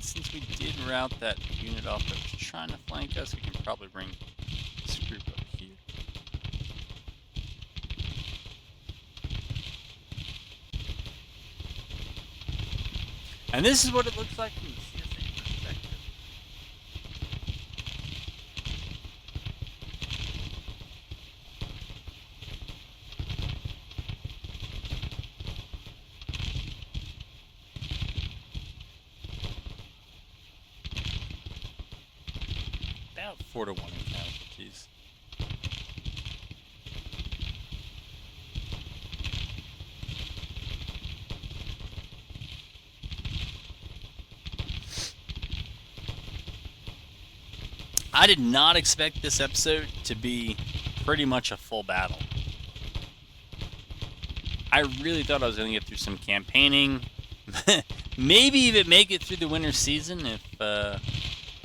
Since we did route that unit off that was trying to flank us, we can probably bring this group up here. And this is what it looks like from the CSA perspective. About 4 to 1 in casualties. I did not expect this episode to be pretty much a full battle. I really thought I was going to get through some campaigning. Maybe even make it through the winter season if the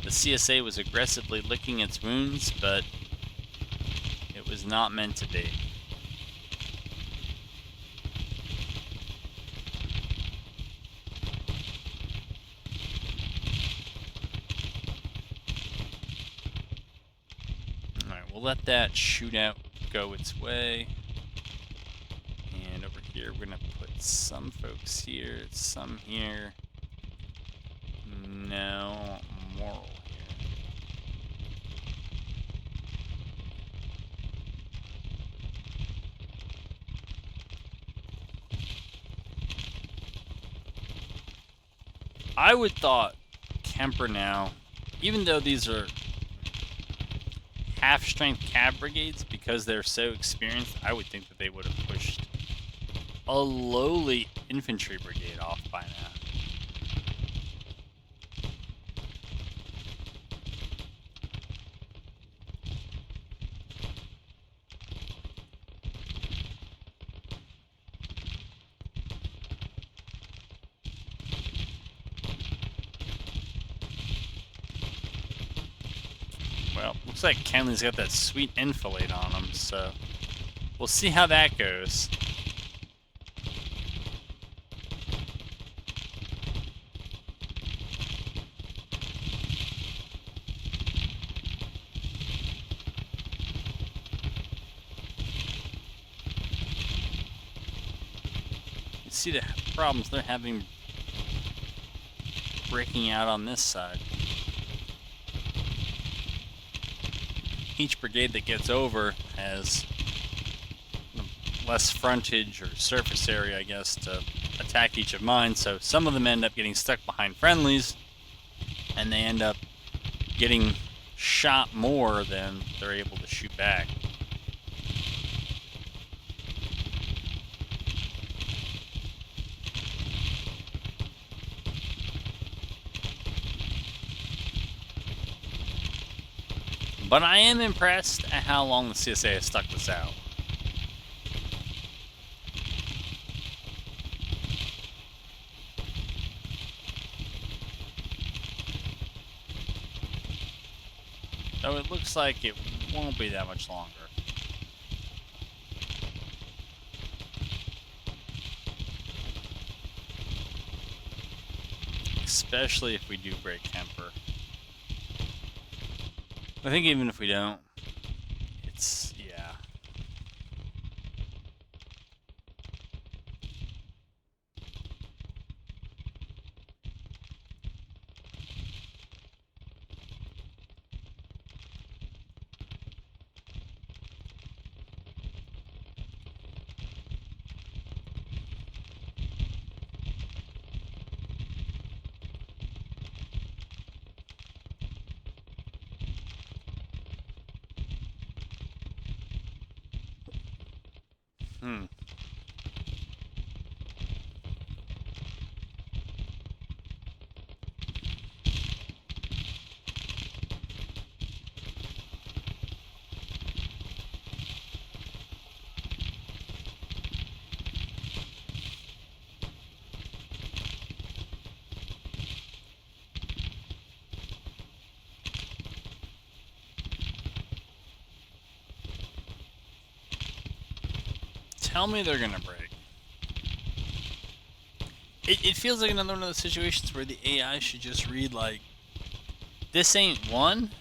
CSA was aggressively licking its wounds, but it was not meant to be. Alright, we'll let that shootout go its way. And over here, we're going to put some folks here, some here. No, Moral here. I would thought Kemper now, even though these are half-strength cav brigades, because they're so experienced, I would think that they would have pushed a lowly infantry brigade off by now. Well, looks like Kenley's got that sweet enfilade on him, so we'll see how that goes. You see the problems they're having breaking out on this side. Each brigade that gets over has less frontage or surface area, I guess, to attack each of mine, so some of them end up getting stuck behind friendlies, and they end up getting shot more than they're able to shoot back. But I am impressed at how long the CSA has stuck this out. so it looks like it won't be that much longer. Especially if we do break Kemper. I think even if we don't, it's, yeah. Tell me they're gonna break. It feels like another one of those situations where the AI should just read like, this ain't one,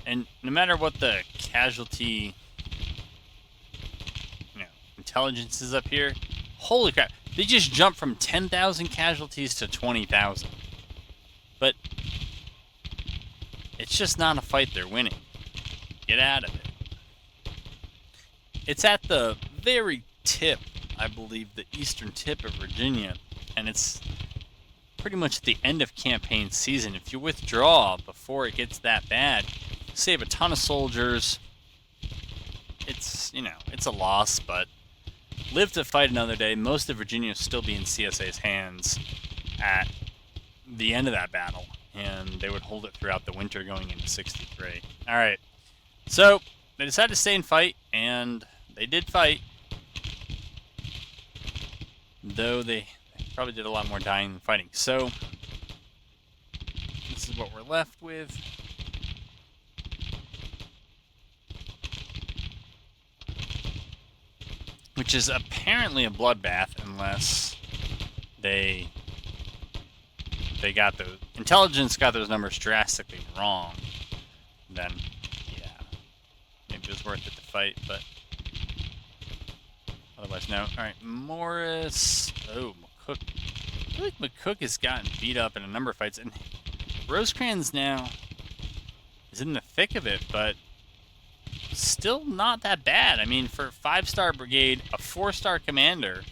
and no matter what the casualty, intelligence is up here, holy crap, they just jumped from 10,000 casualties to 20,000. But it's just not a fight they're winning. Get out of it. It's at the very tip, I believe, the eastern tip of Virginia, and it's pretty much at the end of campaign season. If you withdraw before it gets that bad, save a ton of soldiers. It's, it's a loss, but live to fight another day. Most of Virginia will still be in CSA's hands at the end of that battle, and they would hold it throughout the winter going into 63. All right, so they decided to stay and fight, and they did fight, though they probably did a lot more dying than fighting. So this is what we're left with. Which is apparently a bloodbath, unless they got those intelligence got those numbers drastically wrong. Then, yeah, maybe it was worth it to fight, but otherwise, no. All right, Morris. Oh, McCook. I feel like McCook has gotten beat up in a number of fights, and Rosecrans now is in the thick of it, but still not that bad. I mean, for a 5-star brigade, a 4-star commander,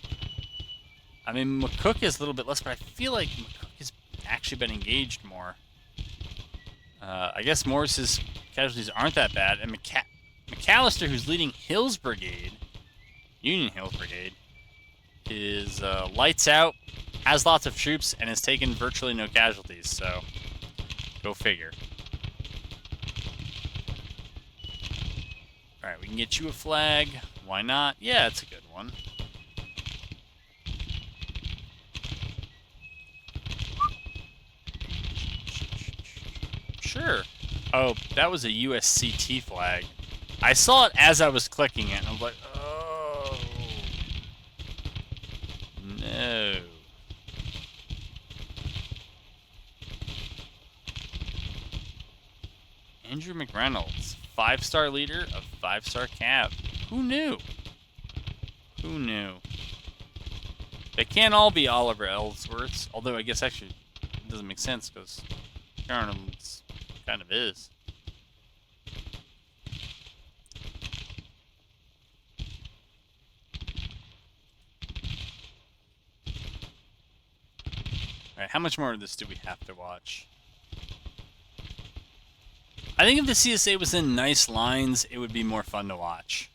I mean, McCook is a little bit less, but I feel like McCook has actually been engaged more. I guess Morris's casualties aren't that bad, and McAllister, who's leading Hill's brigade, Union Hill's brigade, is lights out, has lots of troops, and has taken virtually no casualties, so go figure. Alright, we can get you a flag. Why not? Yeah, it's a good one. Sure. Oh, that was a USCT flag. I saw it as I was clicking it, and I was like, oh. No. Andrew McReynolds, 5-star leader of 5-star Cav. Who knew? Who knew? They can't all be Oliver Ellsworths, although I guess actually it doesn't make sense because Arnold's kind of is. Alright, how much more of this do we have to watch? I think if the CSA was in nice lines, it would be more fun to watch.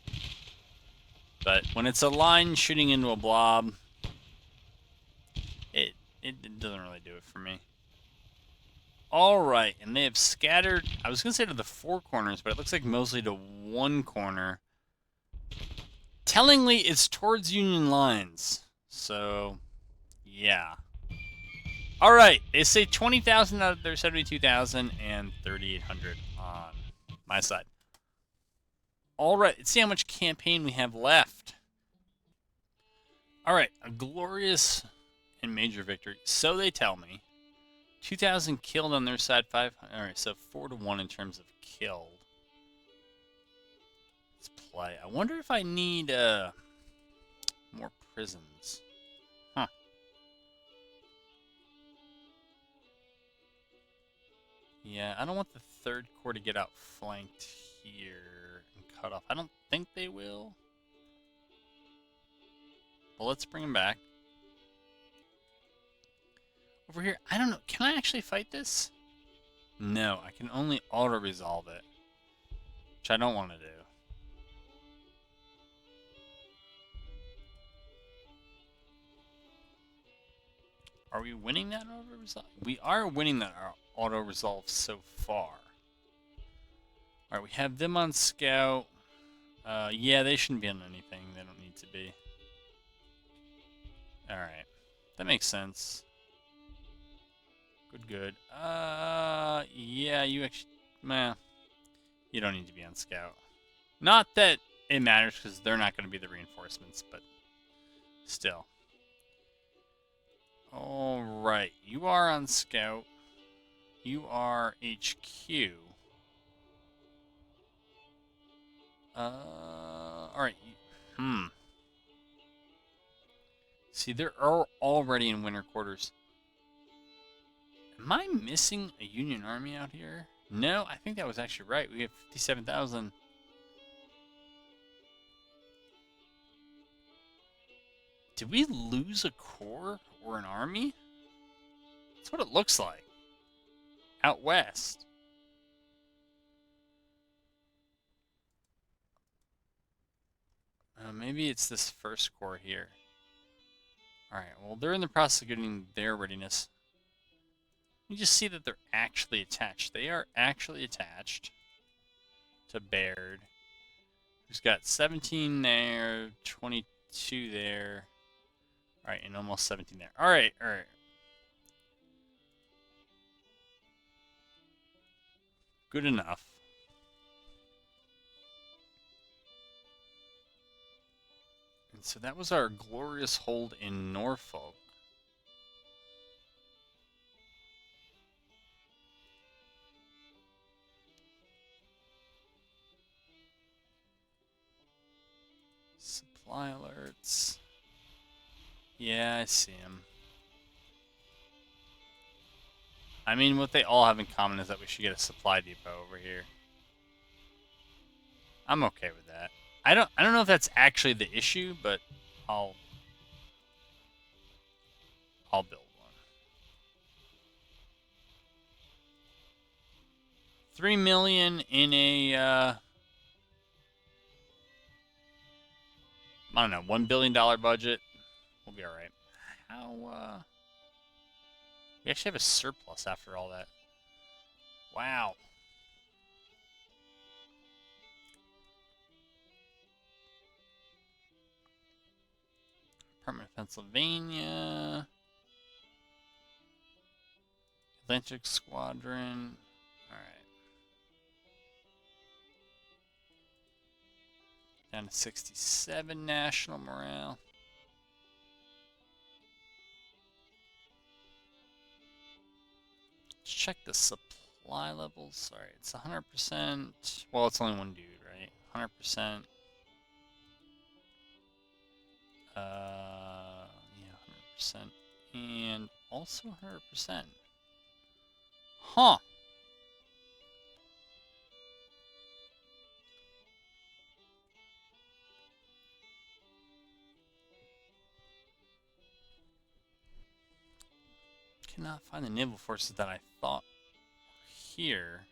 But when it's a line shooting into a blob, it doesn't really do it for me. Alright, and they have scattered, I was going to say to the 4 corners, but it looks like mostly to 1 corner. Tellingly, it's towards Union lines. So, yeah. Alright, they say 20,000 out of their 72,000 and 3,800 on my side. All right, let's see how much campaign we have left. All right, a glorious and major victory. So they tell me. 2,000 killed on their side, 500. All right, so 4-1 in terms of killed. Let's play. I wonder if I need more prisons. Huh. Yeah, I don't want the 3rd Corps to get outflanked here and cut off. I don't think they will. Well, let's bring them back. Over here, I don't know. Can I actually fight this? No, I can only auto-resolve it, which I don't want to do. Are we winning that auto-resolve? We are winning that auto-resolve so far. Alright, we have them on scout. Yeah, they shouldn't be on anything. They don't need to be. Alright. That makes sense. Good. Yeah, you actually... Meh. You don't need to be on scout. Not that it matters, because they're not going to be the reinforcements, but still. Alright, you are on scout. You are HQ. Alright. See, they're already in winter quarters. Am I missing a Union army out here? No, I think that was actually right. We have 57,000. Did we lose a corps or an army? That's what it looks like. Out west. Maybe it's this 1st Corps here. Alright, well, they're in the process of getting their readiness. You just see that they're actually attached. They are actually attached to Baird. Who's got 17 there, 22 there. Alright, and almost 17 there. Alright. Good enough. And so that was our glorious hold in Norfolk. Supply alerts. Yeah, I see him. I mean, what they all have in common is that we should get a supply depot over here. I'm okay with that. I don't know if that's actually the issue, but I'll build one. 3 million in a I don't know, $1 billion budget. We'll be all right. How we actually have a surplus after all that. Wow. Department of Pennsylvania. Atlantic Squadron. Alright. Down to 67 national morale. Let's check the supply levels. Alright, it's 100%. Well, it's only one dude, right? 100%. Yeah, 100%. And also 100%. Huh. Cannot find the naval forces that I thought were here.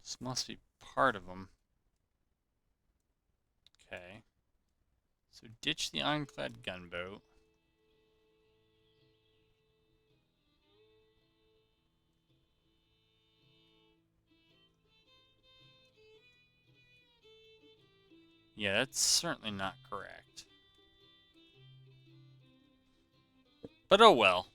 This must be part of them. Okay. So ditch the ironclad gunboat. Yeah, that's certainly not correct. But oh well.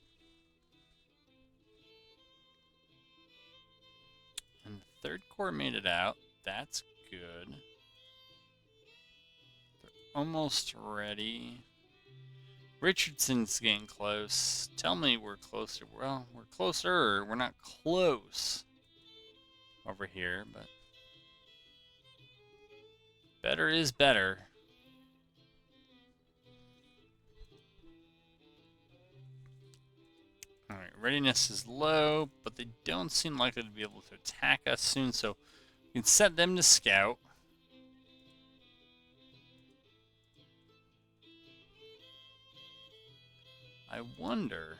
Third Corps made it out. That's good. They're almost ready. Richardson's getting close. Tell me we're closer. Well, we're closer. We're not close over here, but better is better. Alright, readiness is low, but they don't seem likely to be able to attack us soon, so we can set them to scout. I wonder...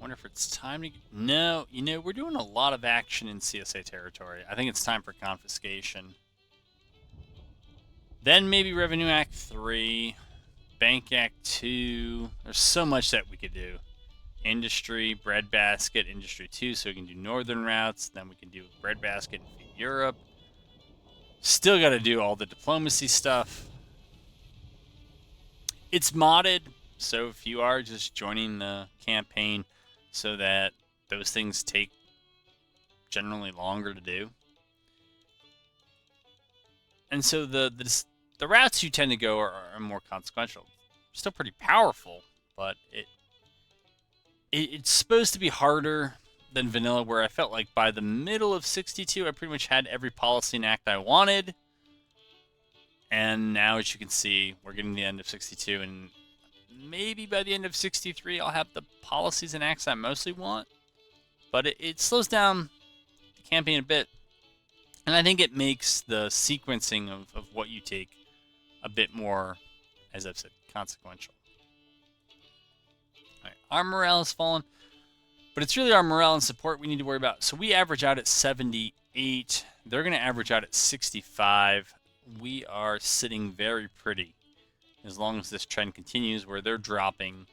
Wonder if it's time to... No, you know, we're doing a lot of action in CSA territory. I think it's time for confiscation. Then maybe Revenue Act 3, Bank Act 2. There's so much that we could do. Industry, Breadbasket, Industry 2, so we can do northern routes. Then we can do Breadbasket and feed Europe. Still got to do all the diplomacy stuff. It's modded, so if you are just joining the campaign so that those things take generally longer to do. And so the routes you tend to go are more consequential. Still pretty powerful, but it's supposed to be harder than vanilla, where I felt like by the middle of 62, I pretty much had every policy and act I wanted. And now, as you can see, we're getting to the end of 62, and maybe by the end of 63, I'll have the policies and acts I mostly want. But it slows down the campaign a bit. And I think it makes the sequencing of what you take a bit more, as I've said, consequential. All right, our morale has fallen, but it's really our morale and support we need to worry about. So we average out at 78. They're going to average out at 65. We are sitting very pretty as long as this trend continues, where they're dropping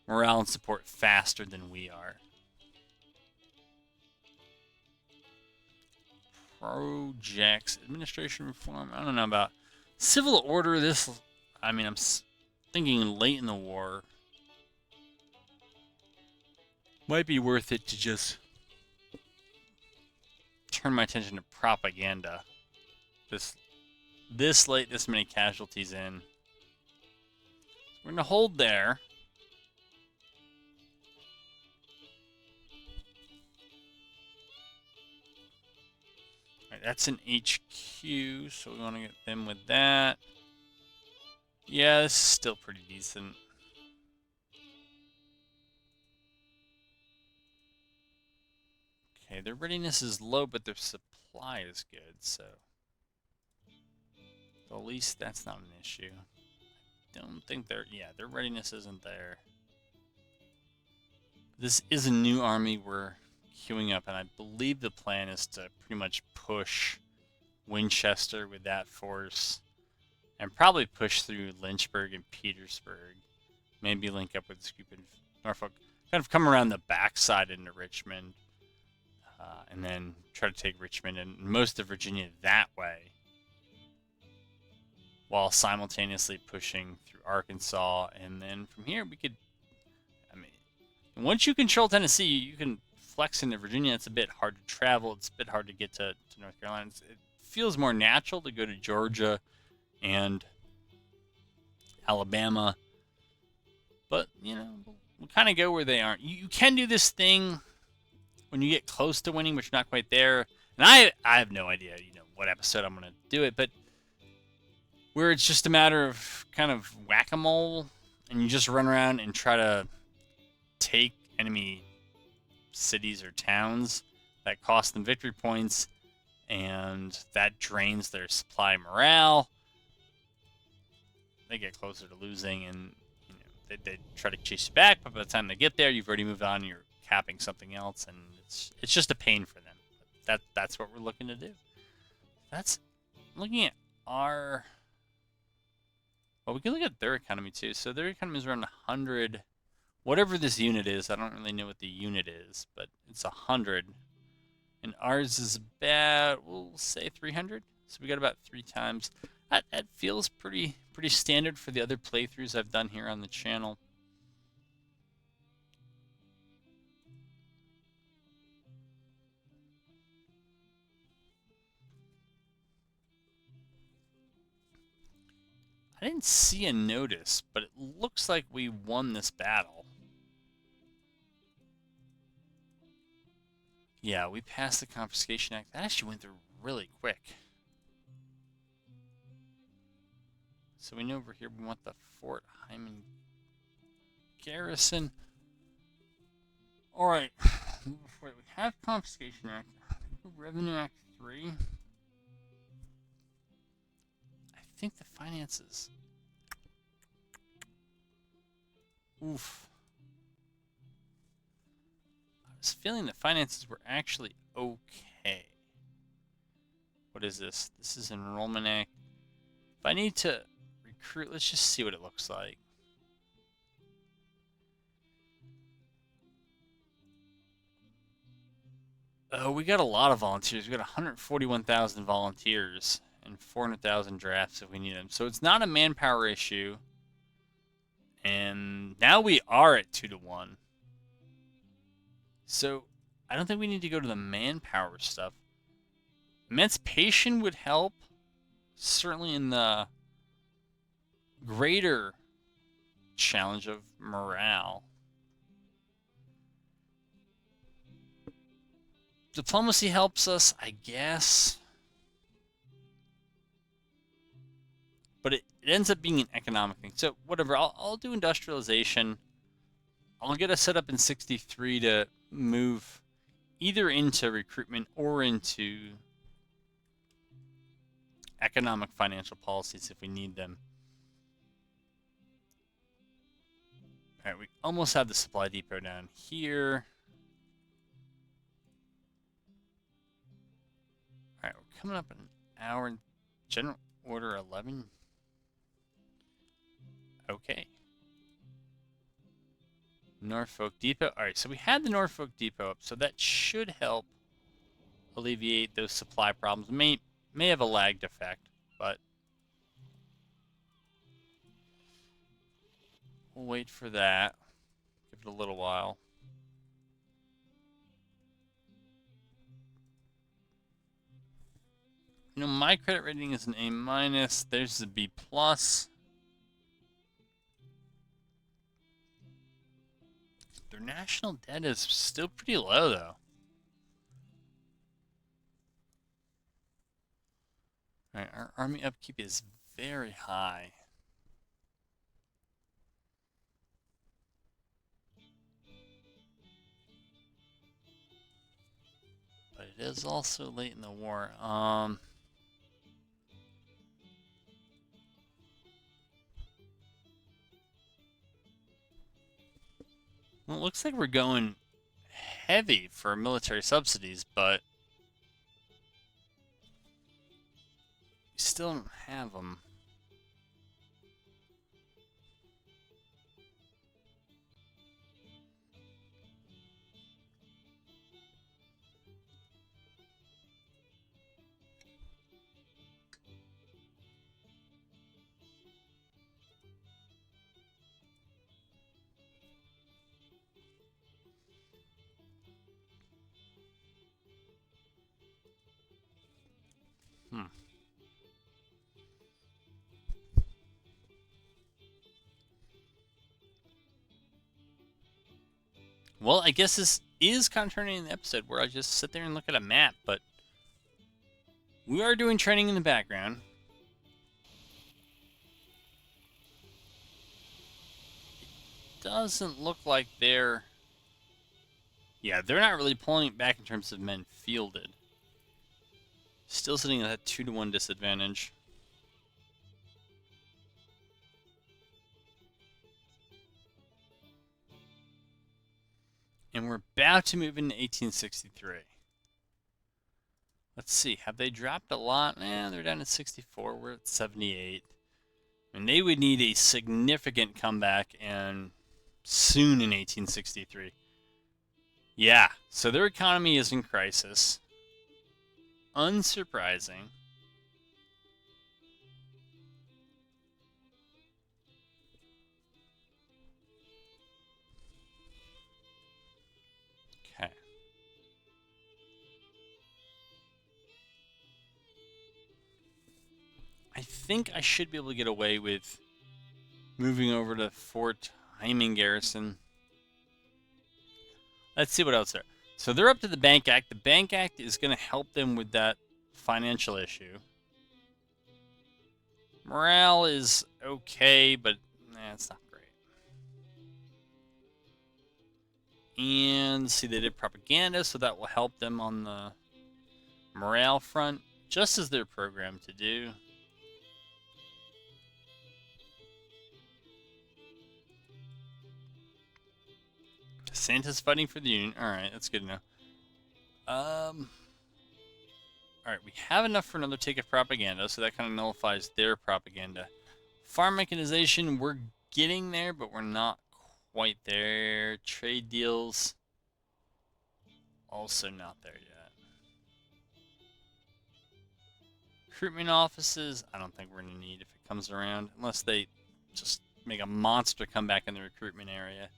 morale and support faster than we are. Projects, administration reform. I don't know about civil order. This, I mean, I'm thinking late in the war. Might be worth it to just turn my attention to propaganda. This late, this many casualties in. We're going to hold there. Alright, that's an HQ, so we want to get them with that. Yeah, this is still pretty decent. Okay, their readiness is low, but their supply is good, so... at least that's not an issue. Don't think their readiness isn't there. This is a new army we're queuing up, and I believe the plan is to pretty much push Winchester with that force, and probably push through Lynchburg and Petersburg. Maybe link up with this group in Norfolk. Kind of come around the backside into Richmond, and then try to take Richmond and most of Virginia that way, while simultaneously pushing through Arkansas. And then from here we could, I mean, once you control Tennessee, you can flex into Virginia. It's a bit hard to travel. It's a bit hard to get to North Carolina. It feels more natural to go to Georgia and Alabama. But, you know, we'll kind of go where they aren't. You can do this thing when you get close to winning, but you're not quite there. And I have no idea, you know, what episode I'm going to do it, but where it's just a matter of kind of whack-a-mole, and you just run around and try to take enemy cities or towns that cost them victory points, and that drains their supply morale. They get closer to losing, and you know, they try to chase you back, but by the time they get there, you've already moved on, and you're capping something else, and it's just a pain for them. That's what we're looking to do. That's looking at our... Well, we can look at their economy too. So their economy is around 100 whatever this unit is. I don't really know what the unit is, but it's 100. And ours is about, we'll say 300. So we got about 3 times. That feels pretty standard for the other playthroughs I've done here on the channel. I didn't see a notice, but it looks like we won this battle. Yeah, we passed the Confiscation Act. That actually went through really quick. So we know over here we want the Fort Hyman garrison. Alright, we have Confiscation Act. Revenue Act 3. I think the finances. Oof. I was feeling the finances were actually okay. What is this? This is Enrollment Act. If I need to recruit, let's just see what it looks like. Oh, we got a lot of volunteers. We got 141,000 volunteers and 400,000 drafts if we need them. So it's not a manpower issue. And now we are at 2-to-1. So I don't think we need to go to the manpower stuff. Emancipation would help. Certainly in the greater challenge of morale. Diplomacy helps us, I guess. But it ends up being an economic thing. So whatever, I'll do industrialization. I'll get us set up in 63 to move either into recruitment or into economic financial policies if we need them. All right, we almost have the supply depot down here. All right, we're coming up in an hour. General Order 11. Okay. Norfolk Depot. All right, so we had the Norfolk Depot up, so that should help alleviate those supply problems. May have a lagged effect, but we'll wait for that. Give it a little while. You know, my credit rating is an A-. There's a B+. Their national debt is still pretty low, though. All right, our army upkeep is very high. But it is also late in the war. Well, it looks like we're going heavy for military subsidies, but we still don't have them. Well, I guess this is kind of turning into an episode where I just sit there and look at a map, but we are doing training in the background. It doesn't look like they're... Yeah, they're not really pulling it back in terms of men fielded. Still sitting at that 2-to-1 disadvantage. And we're about to move into 1863. Let's see, have they dropped a lot? They're down to 64. We're at 78. And they would need a significant comeback, and soon in 1863. Yeah, so their economy is in crisis. Unsurprising. Okay. I think I should be able to get away with moving over to Fort Hyman Garrison. Let's see what else there. So they're up to the Bank Act. The Bank Act is going to help them with that financial issue. Morale is okay, but it's not great. And see, they did propaganda, so that will help them on the morale front, just as they're programmed to do. Santa's fighting for the Union. Alright, that's good to know. Alright, we have enough for another take of propaganda, so that kind of nullifies their propaganda. Farm mechanization, we're getting there, but we're not quite there. Trade deals, also not there yet. Recruitment offices, I don't think we're going to need if it comes around, unless they just make a monster comeback in the recruitment area.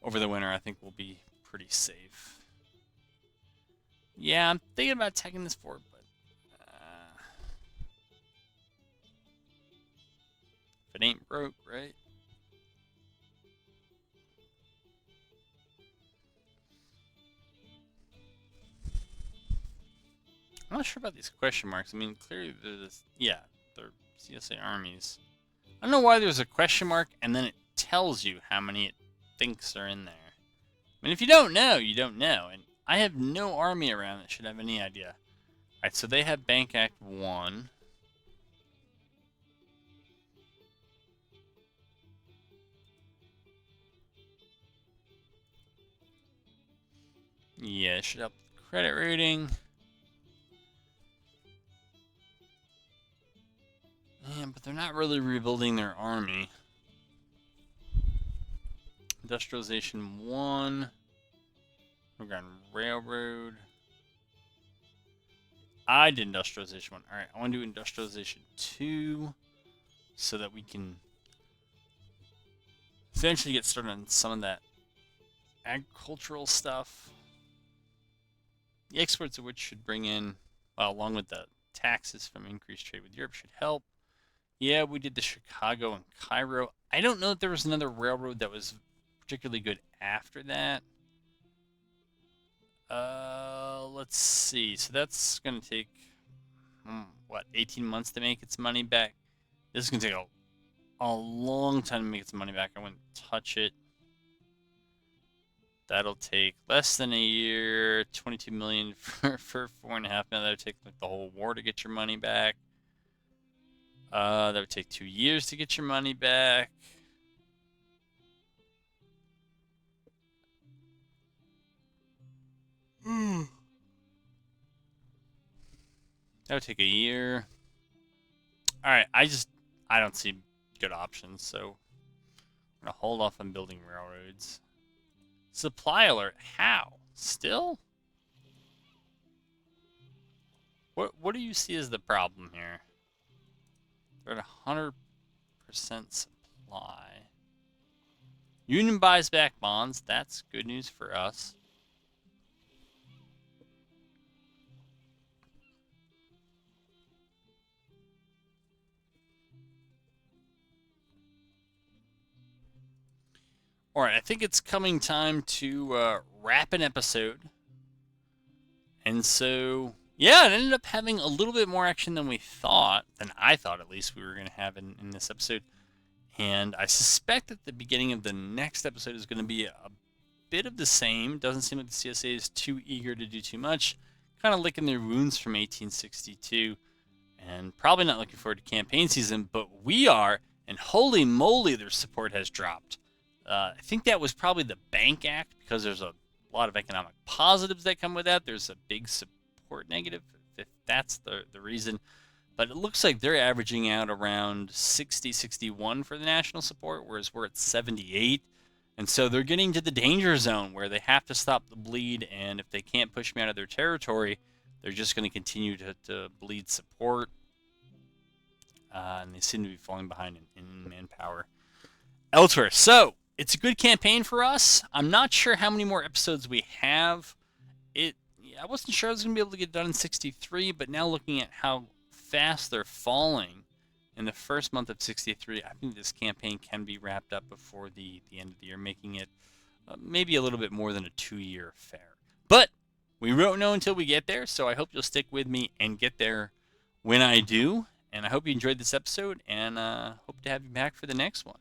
Over the winter, I think we'll be pretty safe. Yeah, I'm thinking about taking this fort, but if it ain't broke, right? I'm not sure about these question marks. I mean, clearly there's yeah, they're CSA armies. I don't know why there's a question mark and then it tells you how many it thinks are in there. I mean, if you don't know, you don't know. And I have no army around that should have any idea. Alright, so they have Bank Act 1. Yeah, it should help the credit rating. Yeah, but they're not really rebuilding their army. Industrialization 1. Beauregard Railroad. I did industrialization 1. Alright, I want to do industrialization 2 so that we can eventually get started on some of that agricultural stuff. The exports of which should bring in, well, along with the taxes from increased trade with Europe, should help. Yeah, we did the Chicago and Cairo. I don't know if there was another railroad that was particularly good after that. Let's see. So that's going to take, what, 18 months to make its money back? This is going to take a long time to make its money back. I wouldn't touch it. That'll take less than a year. 22 million for 4.5 million. That'll take like the whole war to get your money back. That would take 2 years to get your money back. That would take a year. Alright, I don't see good options, so I'm going to hold off on building railroads. Supply alert. How? Still? What do you see as the problem here? They're at 100% supply. Union buys back bonds. That's good news for us. Alright, I think it's coming time to wrap an episode. And so, yeah, it ended up having a little bit more action than we thought, than I thought at least we were going to have in this episode. And I suspect that the beginning of the next episode is going to be a bit of the same. Doesn't seem like the CSA is too eager to do too much. Kind of licking their wounds from 1862. And probably not looking forward to campaign season, but we are. And holy moly, their support has dropped. I think that was probably the Bank Act, because there's a lot of economic positives that come with that. There's a big support negative, if that's the reason. But it looks like they're averaging out around 60, 61 for the national support, whereas we're at 78. And so they're getting to the danger zone where they have to stop the bleed, and if they can't push me out of their territory, they're just going to continue to bleed support. And they seem to be falling behind in manpower elsewhere. So it's a good campaign for us. I'm not sure how many more episodes we have. I wasn't sure I was going to be able to get done in 63, but now looking at how fast they're falling in the first month of 63, I think this campaign can be wrapped up before the end of the year, making it maybe a little bit more than a 2-year affair. But we won't know until we get there, so I hope you'll stick with me and get there when I do. And I hope you enjoyed this episode, and hope to have you back for the next one.